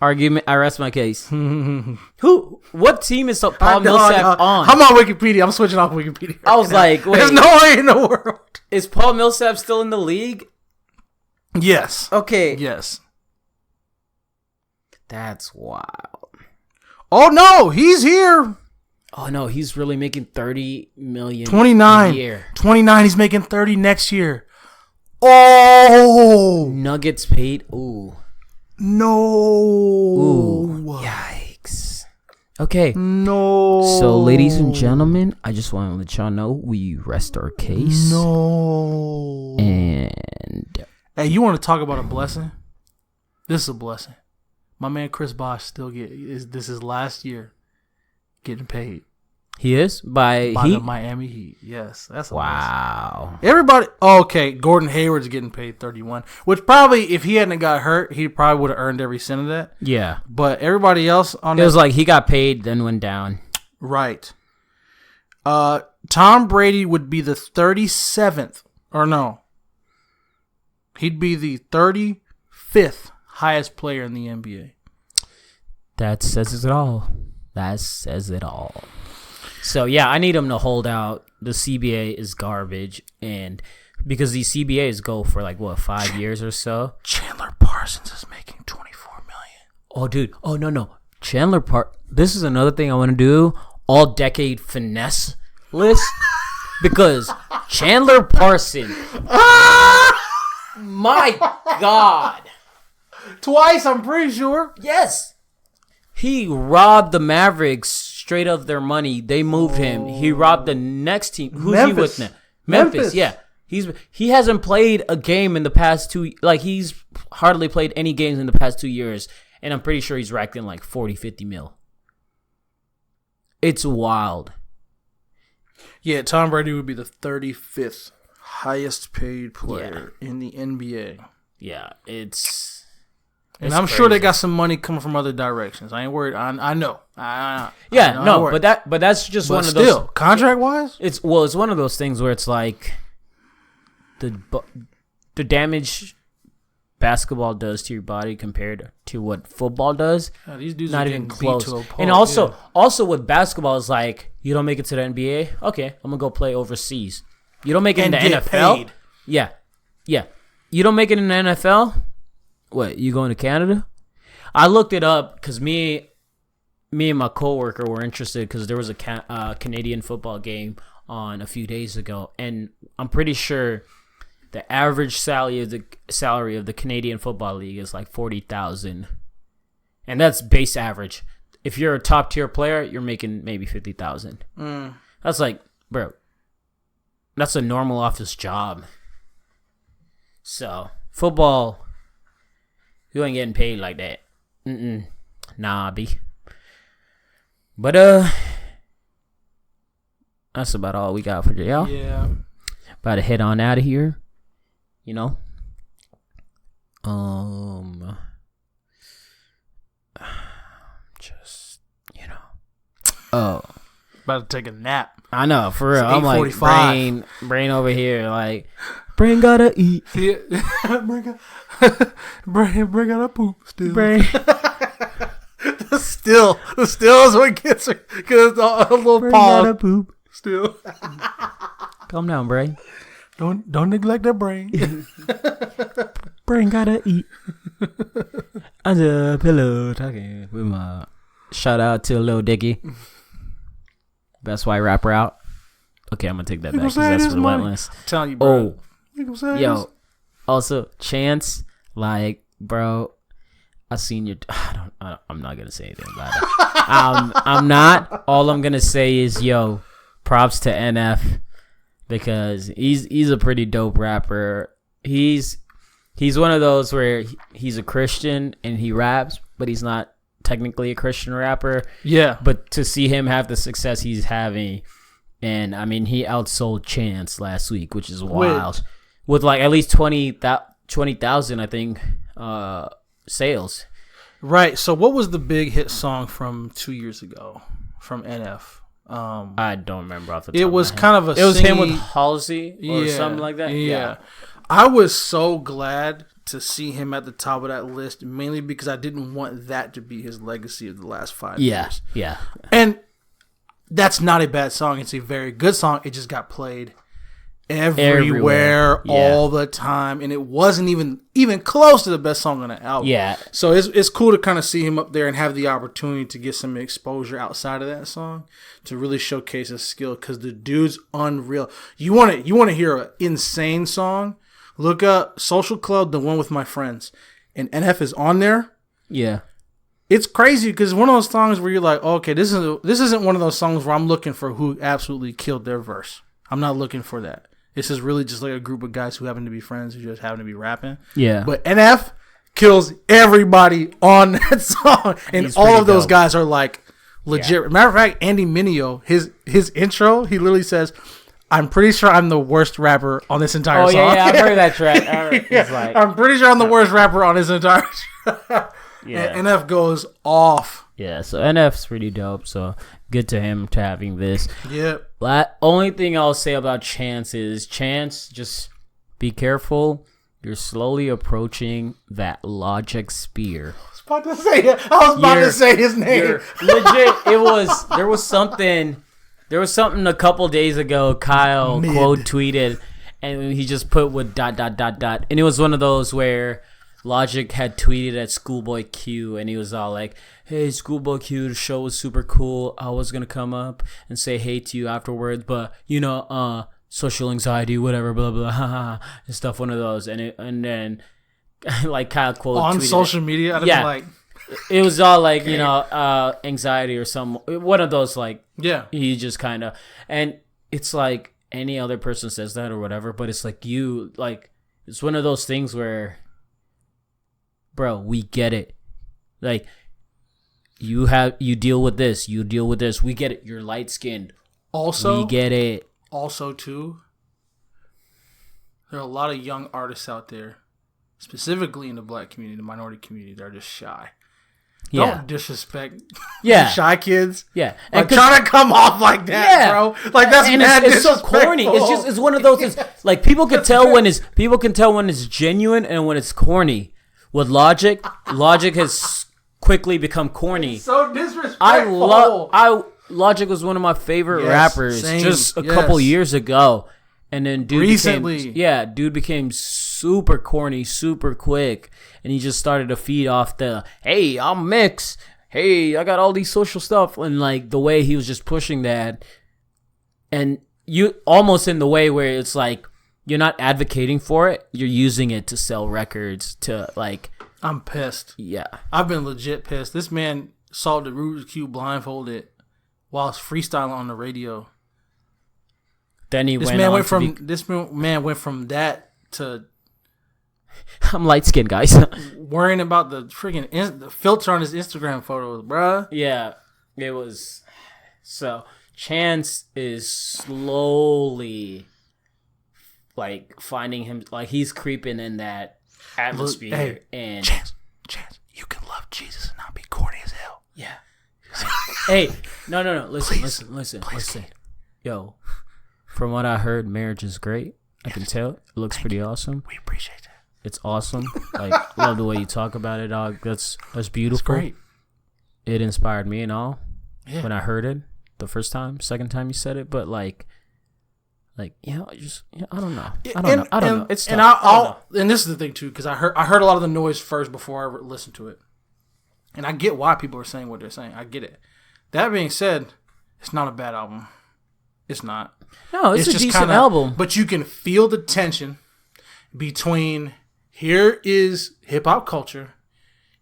I rest my case. What team is Paul Millsap on? I'm on Wikipedia. I'm switching off Wikipedia. I was like, wait. There's no way in the world. Is Paul Millsap still in the league? Yes. Okay. Yes. That's wild. Oh, no. He's here. Oh, no. He's really making $30 million 29. a year. 29. He's making 30 next year. Oh. Nuggets paid. Ooh. No. Ooh. Yikes. Okay. No. So, ladies and gentlemen, I just want to let y'all know we rest our case. No. And hey, you want to talk about a blessing? This is a blessing. My man Chris Bosh this is last year getting paid. He is by the Miami Heat. Yes, that's wow. Everybody. Okay, Gordon Hayward's getting paid 31, which probably if he hadn't got hurt, he probably would have earned every cent of that. Yeah, but everybody else on it was like he got paid, then went down. Right. Tom Brady would be the 37th, or no? He'd be the 35th highest player in the NBA. That says it all. So, yeah, I need him to hold out. The CBA is garbage. And because these CBAs go for 5 years or so. Chandler Parsons is making $24 million. Oh, dude. Oh, no. This is another thing I want to do. All-decade finesse list. Because Chandler Parsons. My God. Twice, I'm pretty sure. Yes. He robbed the Mavericks straight of their money. They moved him. He robbed the next team. Who's he with now? Memphis. Yeah. He hasn't played a game in the past he's hardly played any games in the past 2 years. And I'm pretty sure he's racked in 40, 50 mil. It's wild. Yeah, Tom Brady would be the 35th highest paid player in the NBA. Yeah, it's and I'm sure they got some money coming from other directions. I ain't worried. I know. But that's just one of those. Still, contract wise, it's one of those things where it's like the damage basketball does to your body compared to what football does. Yeah, these dudes not are even close. To a pole, and also with basketball, it's like you don't make it to the NBA. Okay, I'm gonna go play overseas. You don't make it in the NFL. Paid. Yeah. You don't make it in the NFL. What, you going to Canada? I looked it up because me and my coworker were interested because there was a Canadian football game on a few days ago, and I'm pretty sure the average salary of the Canadian Football League is like $40,000, and that's base average. If you're a top tier player, you're making maybe $50,000. That's bro, that's a normal office job. So football. You ain't getting paid like that. Nah, B. But, that's about all we got for y'all. Yeah. About to head on out of here. Oh. About to take a nap. I know, for real. I'm like, brain over here, brain gotta eat. Bring out a poop still. Brain. The still is what gets her because a little pause. Poop. Still. Calm down, brain. Don't neglect that brain. Brain gotta eat. Under a pillow talking with my. Shout out to Lil Dicky, best white rapper out. Okay, I'm gonna take that back because that's relentless. I'm telling you, bro. Yo. Also, Chance, like, bro, I seen your. I'm not gonna say anything about it. I'm not. All I'm gonna say is, yo, props to NF because he's a pretty dope rapper. He's one of those where he's a Christian and he raps, but he's not technically a Christian rapper. Yeah. But to see him have the success he's having, and I mean, he outsold Chance last week, which is wild. With like at least 20,000, I think, sales. Right. So what was the big hit song from 2 years ago from NF? I don't remember off the top It was kind of a It was him with Halsey or something like that. Yeah. I was so glad to see him at the top of that list, mainly because I didn't want that to be his legacy of the last 5 years. Yeah. And that's not a bad song. It's a very good song. It just got played everywhere. All the time, and it wasn't even close to the best song on the album. Yeah. So it's cool to kind of see him up there and have the opportunity to get some exposure outside of that song to really showcase his skill because the dude's unreal. You want to hear an insane song? Look up Social Club, the one with my friends, and NF is on there. Yeah. It's crazy because it's one of those songs where you're like, okay, this isn't one of those songs where I'm looking for who absolutely killed their verse. I'm not looking for that. This is really just like a group of guys who happen to be friends who just happen to be rapping. Yeah. But NF kills everybody on that song. And all of those guys are like legit. Yeah. Matter of fact, Andy Mineo, his intro, he literally says, I'm pretty sure I'm the worst rapper on this entire song. Yeah, I've heard that track. Like, I'm pretty sure I'm the worst rapper on this entire track. Yeah. And NF goes off. Yeah, so NF's pretty dope. So good to him to having this. Yep. Only thing I'll say about Chance is just be careful. You're slowly approaching that Logic spear. I was about to say his name. Legit. There was something a couple days ago. Kyle quote tweeted, and he just put with ... And it was one of those where Logic had tweeted at Schoolboy Q, and he was all like, hey, Schoolboy Q, the show was super cool. I was going to come up and say hey to you afterwards, but, social anxiety, whatever, blah, blah, and stuff, one of those. And then, like, Kyle quote on tweeted social media? I'd be like... It was all like, anxiety or one of those, like, yeah. He just kind of, and it's like any other person says that or whatever, but it's like it's one of those things where, bro, we get it. Like, you deal with this, we get it. You're light skinned. Also, we get it. Also, too, there are a lot of young artists out there, specifically in the black community, the minority community, that are just shy. Don't disrespect shy kids. Yeah. And trying to come off like that, bro. Like, that's mad it's so corny. It's one of those, like, people can tell when it's genuine and when it's corny. With Logic has quickly become corny. So disrespectful. Logic was one of my favorite rappers just a couple years ago. And then dude became super corny, super quick. And he just started to feed off the, hey, I'm mixed. Hey, I got all these social stuff. And like the way he was just pushing that. And you almost in the way where it's like, you're not advocating for it. You're using it to sell records to like. I'm pissed. Yeah. I've been legit pissed. This man saw the Rubik's Cube blindfolded whilst freestyling on the radio. Then this man went from that to I'm light skinned, guys. Worrying about the freaking the filter on his Instagram photos, bruh. Yeah, it was. So Chance is slowly like finding him, like he's creeping in that atmosphere. Hey, and Chance, you can love Jesus and not be corny as hell. Yeah. Hey, no. Listen. Yo, from what I heard, marriage is great. I can tell. It looks pretty awesome. We appreciate that. It's awesome. Like, love the way you talk about it, dog. That's beautiful. It's great. it inspired me and all when I heard it the first time, second time you said it, but like just I don't know. I don't know. It's tough. And I'll and this is the thing too, because I heard a lot of the noise first before I listened to it, and I get why people are saying what they're saying. I get it. That being said, it's not a bad album. It's not. No, it's a just decent album. But you can feel the tension between here is hip hop culture,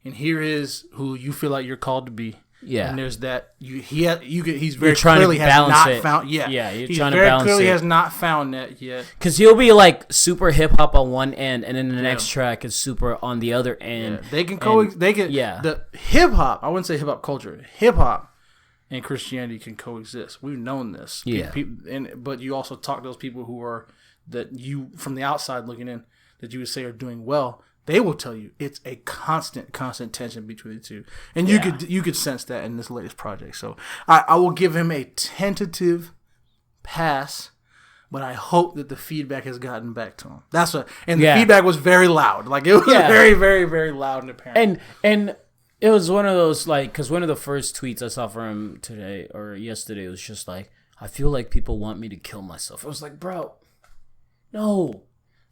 and here is who you feel like you're called to be. Yeah, and there's that he's very clearly has not found. Yeah, you're trying to balance it. Clearly has not found that yet. Because he'll be like super hip hop on one end, and then the next track is super on the other end. Yeah. They can the hip hop. I wouldn't say hip hop culture. Hip hop and Christianity can coexist. We've known this. Yeah, but you also talk to those people who are that you from the outside looking in that you would say are doing well. They will tell you it's a constant tension between the two, and you could sense that in this latest project. So I will give him a tentative pass, but I hope that the feedback has gotten back to him. The feedback was very loud, like it was very, very, very loud and apparent. And it was one of those because one of the first tweets I saw from him today or yesterday was just like, I feel like people want me to kill myself. I was like, bro, no.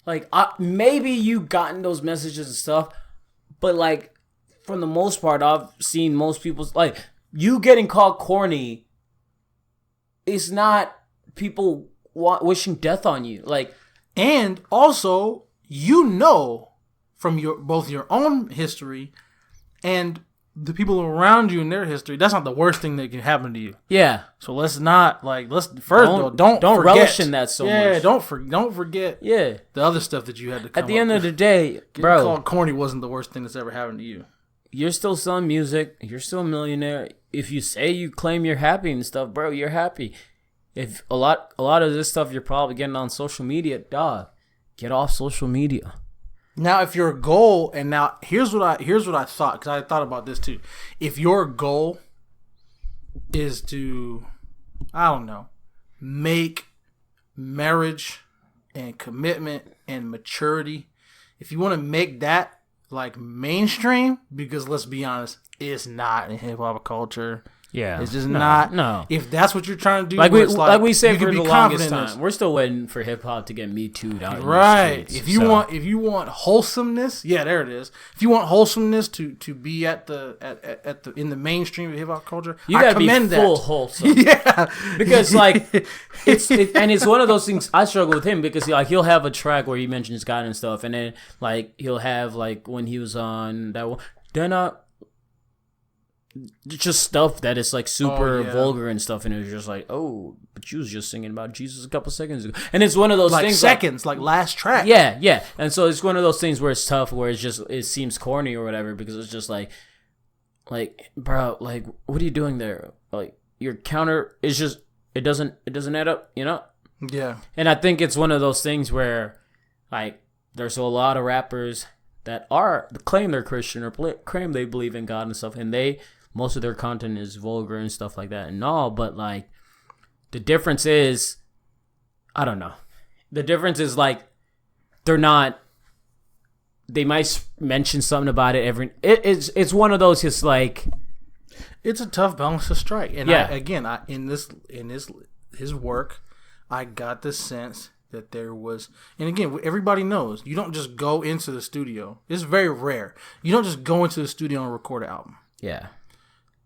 Like, maybe you gotten those messages and stuff, but, like, for the most part, I've seen most people's, like, you getting called corny is not people wishing death on you. Like, and also, from both your own history and the people around you in their history, that's not the worst thing that can happen to you. Yeah. So let's not don't forget. Relish in that so much. Yeah, don't forget. Yeah. The other stuff that you had to come at the end of the day, getting bro. Called corny wasn't the worst thing that's ever happened to you. You're still selling music. You're still a millionaire. If you say you claim you're happy and stuff, bro, you're happy. If a lot of this stuff you're probably getting on social media, dog, get off social media. Now, if your goal, and now here's what I thought, because I thought about this too. If your goal is to, I don't know, make marriage and commitment and maturity, if you want to make that like mainstream, because let's be honest, it's not in hip hop culture. Yeah, it's just not. No, if that's what you're trying to do, like we said for the longest time, we're still waiting for hip hop to get Me Too'd out. Right. If you want wholesomeness, yeah, there it is. If you want wholesomeness to be at the in the mainstream of hip hop culture, you gotta be full wholesome. Yeah, because like it's one of those things. I struggle with him because like he'll have a track where he mentions God and stuff, and then like he'll have like when he was on that one, just stuff that is like super vulgar and stuff, and it was just like, oh, but you was just singing about Jesus a couple seconds ago, and it's one of those things like last track. Yeah, and so it's one of those things where it's tough, where it seems corny or whatever, because it's just like, bro, like what are you doing there? Like your counter is just it doesn't add up, you know? Yeah, and I think it's one of those things where like there's a lot of rappers that claim they're Christian or claim they believe in God and stuff, and most of their content is vulgar and stuff like that and all, but like the difference is, I don't know. The difference is like they might mention something about it it's one of those just like it's a tough balance to strike. And yeah. In his work, I got the sense that there was, and again, everybody knows you don't just go into the studio. It's very rare. You don't just go into the studio and record an album. Yeah.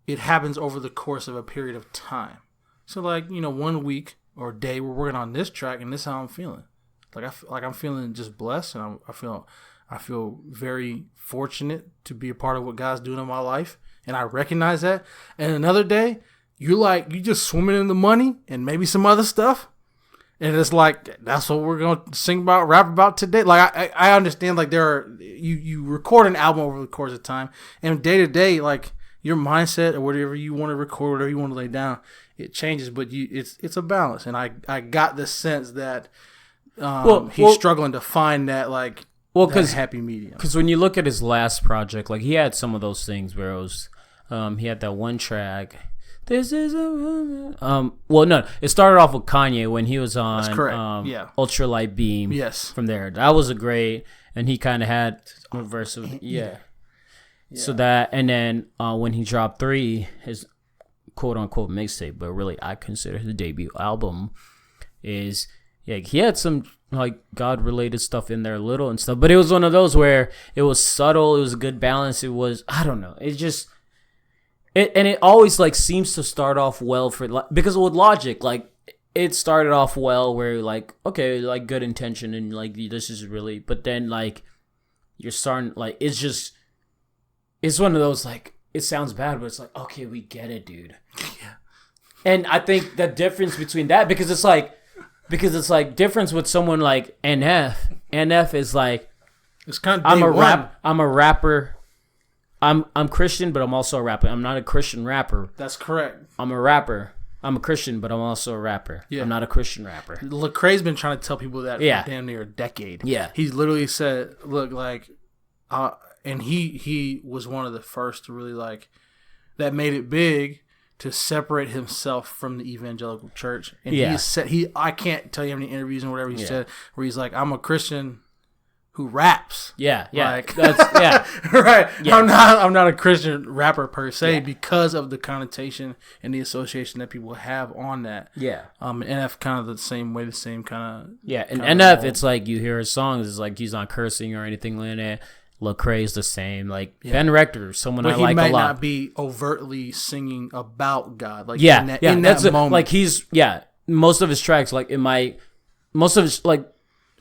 It happens over the course of a period of time. So, 1 week or day, we're working on this track, and this is how I'm feeling. I'm feeling just blessed, and I feel very fortunate to be a part of what God's doing in my life, and I recognize that. And another day, you just swimming in the money and maybe some other stuff, and it's like that's what we're gonna rap about today. Like I understand, like there are you record an album over the course of time, and day to day, like your mindset or whatever you want to record, whatever you want to lay down, it changes. But it's a balance, and I got the sense that he's struggling to find that that happy medium. Because when you look at his last project, like he had some of those things where it was, he had that one track. This is a it started off with Kanye when he was on That's correct. Ultralight Beam. Yes. From there. That was a great, and he kind of had a verse of, So that, and then when he dropped 3, his quote unquote mixtape, but really I consider his debut album, is he had some like God related stuff in there, little and stuff, but it was one of those where it was subtle, it was a good balance. It was, I don't know, it just it always like seems to start off well because with Logic, like it started off well where like, okay, like good intention and like this is really, but then like you're starting like it's one of those like, it sounds bad, but it's like, okay, we get it, dude. Yeah. And I think the difference between that, because it's like difference with someone like NF is like, it's kind of I'm a rapper. I'm Christian, but I'm also a rapper. I'm not a Christian rapper. That's correct. I'm a rapper. I'm a Christian, but I'm also a rapper. Yeah. I'm not a Christian rapper. Lecrae's been trying to tell people that for damn near a decade. Yeah. He literally said, look, like, and he was one of the first to really like, that made it big to separate himself from the evangelical church. And he said, I can't tell you how many interviews and whatever he said, where he's like, I'm a Christian who raps. Yeah. Like, that's right. Yeah. I'm not a Christian rapper per se because of the connotation and the association that people have on that. Yeah. And NF kind of the same kind of. Yeah. And NF, it's like you hear his songs, it's like he's not cursing or anything like that. Lecrae's the same. Like Ben Rector, someone I like a lot. He might not be overtly singing about God. Like in that moment. Like most of his tracks, like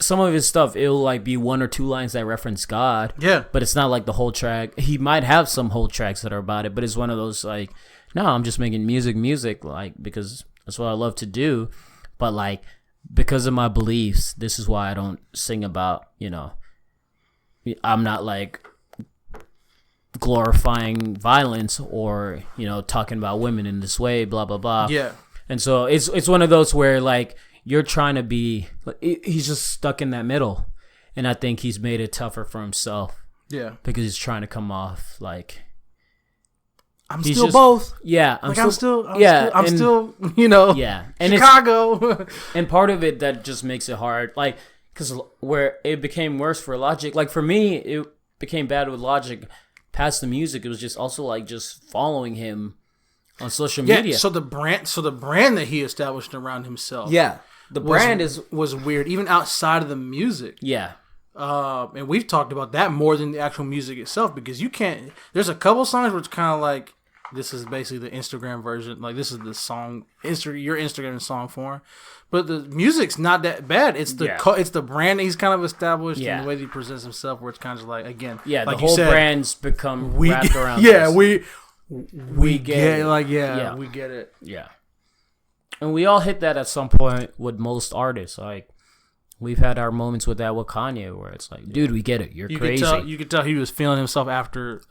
some of his stuff, it'll like be 1 or 2 lines that reference God. Yeah. But it's not like the whole track. He might have some whole tracks that are about it, but it's one of those like, no, I'm just making music, like, because that's what I love to do. But like, because of my beliefs, this is why I don't sing about, I'm not like glorifying violence or, talking about women in this way, blah, blah, blah. Yeah. And so it's one of those where like, you're trying to be, he's just stuck in that middle. And I think he's made it tougher for himself. Yeah. Because he's trying to come off like, I'm still both. Yeah. I'm still, Yeah. And Chicago. And part of it that just makes it hard. Like, because where it became worse for Logic, like for me, it became bad with Logic past the music. It was just also like just following him on social media. So the brand that he established around himself. Yeah. The brand was weird, even outside of the music. Yeah. And we've talked about that more than the actual music itself, because you can't. There's a couple songs where it's kind of like, this is basically the Instagram version. Like, this is the song, your Instagram song form. But the music's not that bad. It's it's the brand that he's kind of established and the way that he presents himself, where it's kind of like, again, like the whole brand's become wrapped around. Yeah, this. we get it. Like, we get it. Yeah. And we all hit that at some point with most artists. Like, we've had our moments with that with Kanye, where it's like, dude, we get it. You're crazy. You could tell he was feeling himself after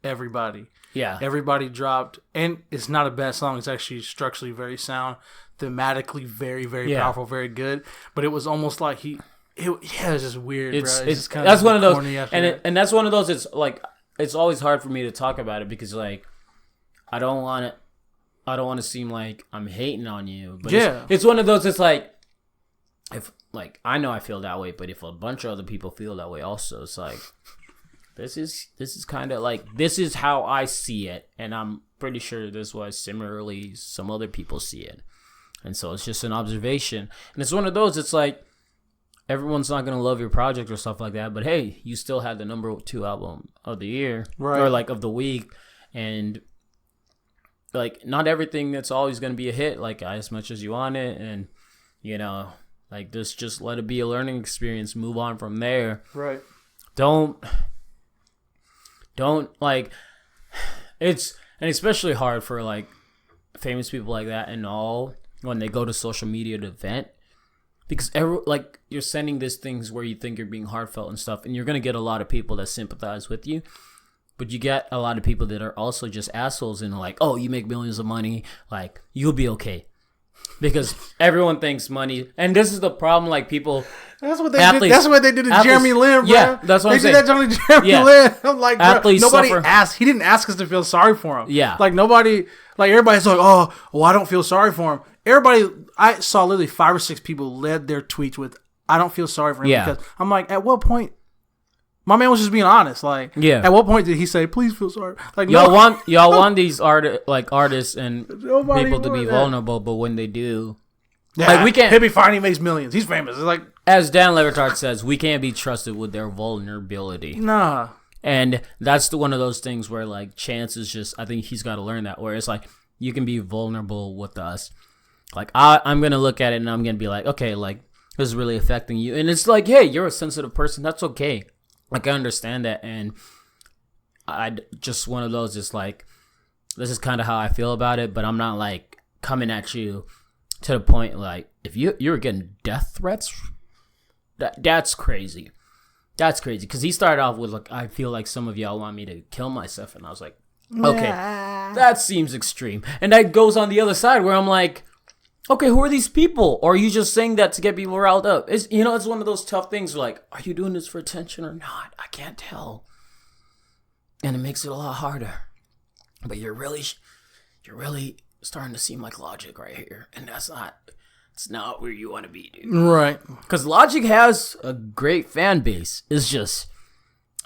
Everybody. Yeah. Everybody dropped. And it's not a bad song. It's actually structurally very sound. Thematically very, very powerful, very good. But it was almost like it was just weird, bro. It's just kind that's one of those. And that's one of those, it's like, it's always hard for me to talk about it because, like, I don't want to seem like I'm hating on you, but it's one of those. It's like, if like I know I feel that way, but if a bunch of other people feel that way also, it's like this is kind of like, this is how I see it, and I'm pretty sure this was similarly some other people see it, and so it's just an observation, and it's one of those. It's like everyone's not gonna love your project or stuff like that, but hey, you still had the number 2 album of the year, right, or like of the week, and like, not everything that's always going to be a hit, like, as much as you want it. And, like, just let it be a learning experience. Move on from there. Right. Don't, like, it's, and especially hard for, like, famous people like that and all, when they go to social media to vent. Because, like, you're sending these things where you think you're being heartfelt and stuff, and you're going to get a lot of people that sympathize with you. But you get a lot of people that are also just assholes and like, oh, you make millions of money, like, you'll be okay. Because everyone thinks money. And this is the problem, like, people... That's what they did. That's what they did to Jeremy Lin, bro. Yeah, that's what I'm saying. They did that to Jeremy Lin. I'm like, bro, nobody asked. He didn't ask us to feel sorry for him. Yeah. Like, nobody... Like, everybody's like, oh, well, I don't feel sorry for him. Everybody... I saw literally 5 or 6 people led their tweets with, I don't feel sorry for him. Yeah. Because I'm like, at what point My man was just being honest. Like, yeah. At what point did he say, "Please feel sorry"? Like, y'all want these artists and people to be vulnerable, but when they do, like we can't. He'll be fine. He makes millions. He's famous. It's like, as Dan Levertard says, we can't be trusted with their vulnerability. Nah. And that's one of those things where like Chance is just. I think he's got to learn that. Where it's like you can be vulnerable with us. Like I'm gonna look at it and I'm gonna be like, okay, like this is really affecting you, and it's like, hey, you're a sensitive person. That's okay. Like, I understand that, and I just one of those is like, this is kind of how I feel about it, but I'm not, like, coming at you to the point, like, if you're getting death threats, that's crazy. That's crazy, because he started off with, like, I feel like some of y'all want me to kill myself, and I was like, okay, that seems extreme. And that goes on the other side, where I'm like, okay, who are these people? Or are you just saying that to get people riled up? It's one of those tough things. Like, are you doing this for attention or not? I can't tell, and it makes it a lot harder. But you're really starting to seem like Logic right here, and it's not where you want to be, dude. Right? Because Logic has a great fan base. It's just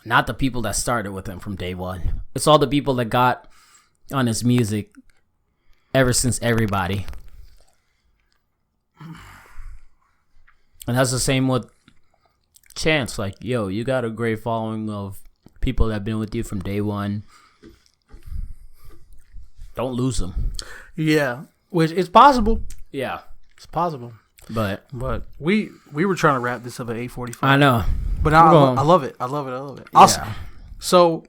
not the people that started with him from day one. It's all the people that got on his music ever since everybody. And that's the same with Chance. Like, yo, you got a great following of people that have been with you from day one. Don't lose them. Yeah, which is possible. Yeah, it's possible. But we were trying to wrap this up at 8:45. I know, but I love it. I love it. Awesome. Yeah. So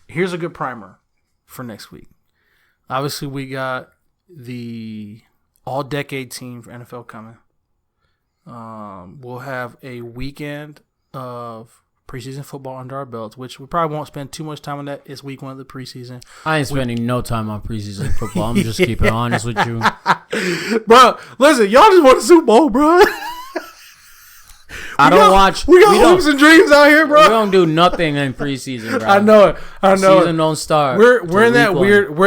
here's a good primer for next week. Obviously, we got the all-decade team for NFL coming. We'll have a weekend of preseason football under our belts, which we probably won't spend too much time on that. It's week 1 of the preseason. I ain't spending no time on preseason football. I'm just keeping honest with you. Bro, listen, y'all just won the Super Bowl, bro. We got hopes and dreams out here, bro. We don't do nothing in preseason, bro. I know it. Season don't start. We're in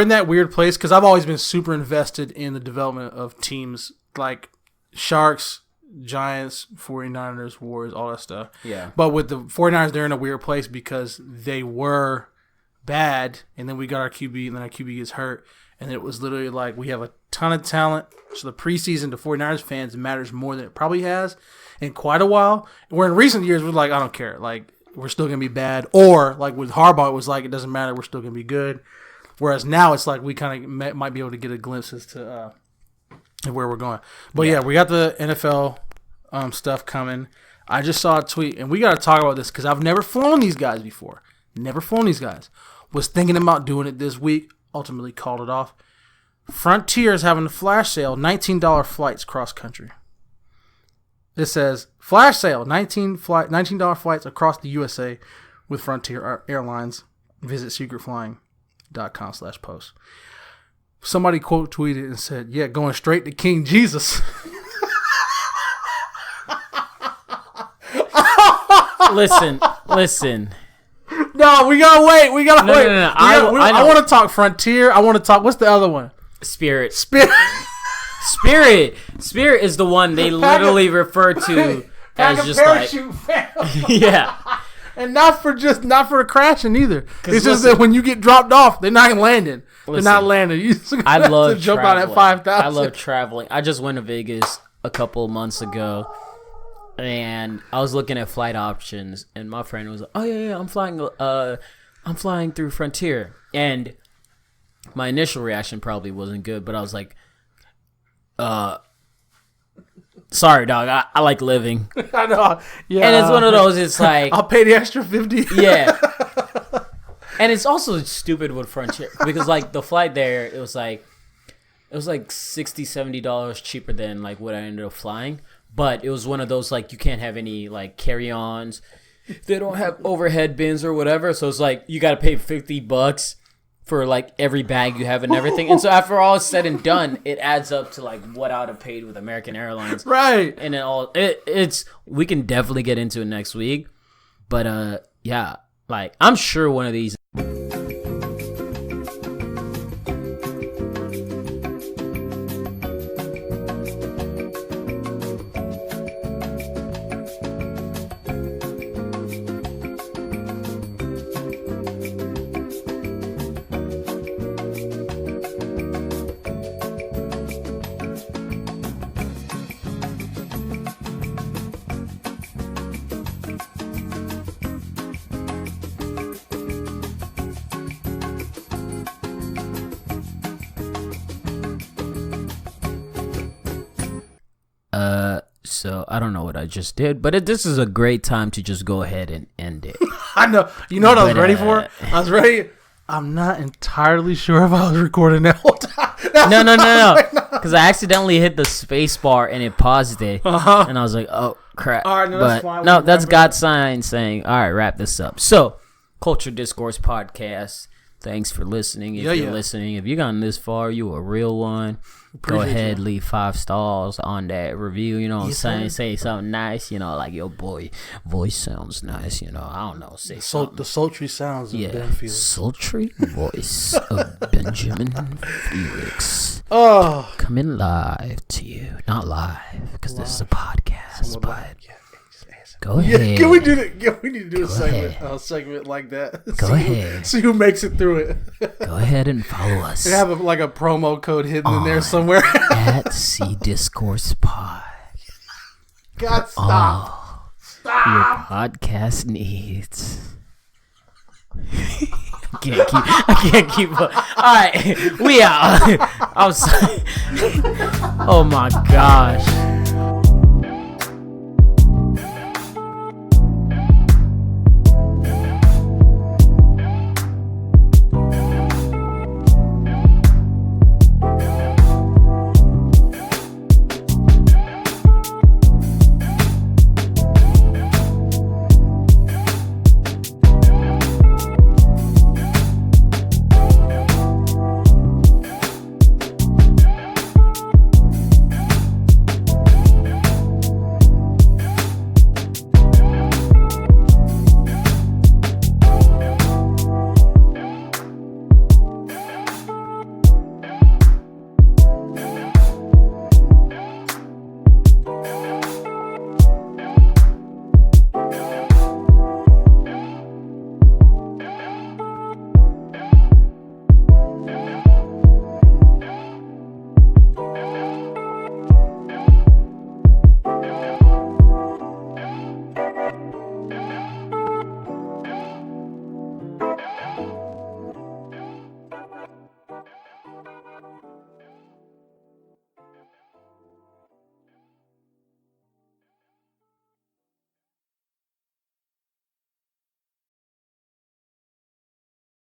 that weird place because I've always been super invested in the development of teams like Sharks, Giants, 49ers, Warriors, all that stuff. Yeah. But with the 49ers, they're in a weird place because they were bad, and then we got our QB, and then our QB gets hurt. And it was literally like we have a ton of talent. So the preseason to 49ers fans matters more than it probably has in quite a while. Where in recent years, we're like, I don't care. Like, we're still going to be bad. Or, like, with Harbaugh, it was like, it doesn't matter. We're still going to be good. Whereas now it's like we kind of might be able to get a glimpse as to where we're going. But, yeah, we got the NFL stuff coming. I just saw a tweet, and we got to talk about this because I've never flown these guys before. Never flown these guys. Was thinking about doing it this week. Ultimately called it off. Frontier is having a flash sale, $19 flights cross country. It says, flash sale, $19 flights across the USA with Frontier Airlines. Visit secretflying.com/post. Somebody quote tweeted and said, yeah, going straight to King Jesus. Listen. No, we gotta wait. No. I want to talk Frontier. I want to talk. What's the other one? Spirit is the one they literally refer to as just like yeah, and not for crashing either. It's just that when you get dropped off, they're not landing. They're not landing. You just I love to jump out at 5,000. I love traveling. I just went to Vegas a couple months ago. And I was looking at flight options, and my friend was like, "Oh yeah, I'm flying through Frontier." And my initial reaction probably wasn't good, but I was like, sorry, dog. I like living." I know. Yeah. And it's one of those. It's like I'll pay the extra $50. Yeah. And it's also stupid with Frontier because like the flight there, it was like $60-$70 cheaper than like what I ended up flying. But it was one of those, like, you can't have any, like, carry-ons. They don't have overhead bins or whatever. So it's like, you got to pay $50 for, like, every bag you have and everything. And so after all is said and done, it adds up to, like, what I would have paid with American Airlines. Right. And it's we can definitely get into it next week. But, yeah, like, I'm sure one of these... So I don't know what I just did, but this is a great time to just go ahead and end it. I know. You know what I was ready for? I was ready. I'm not entirely sure if I was recording that whole time. No. Because I accidentally hit the space bar and it paused it. And I was like, oh, crap. All right, no, that's fine. No, that's God's sign saying, all right, wrap this up. So, Culture Discourse Podcast. Thanks for listening. If you're listening, if you've gotten this far, you a real one. Go ahead, leave 5 stars on that review. You know what I'm saying? Say something nice. You know, like your boy voice sounds nice. You know, I don't know. Say something. The sultry sounds of Ben Felix. Sultry voice of Benjamin Felix. Oh, coming live to you. Not live because this is a podcast, but. Go ahead. Can we do that? We need to do a segment like that. Go ahead. See who makes it through it. Go ahead and follow us. They have a promo code hidden in there somewhere. At C Discourse Pod. God, stop. Stop. Your podcast needs. I can't keep up. All right, we out. I'm sorry. Oh my gosh.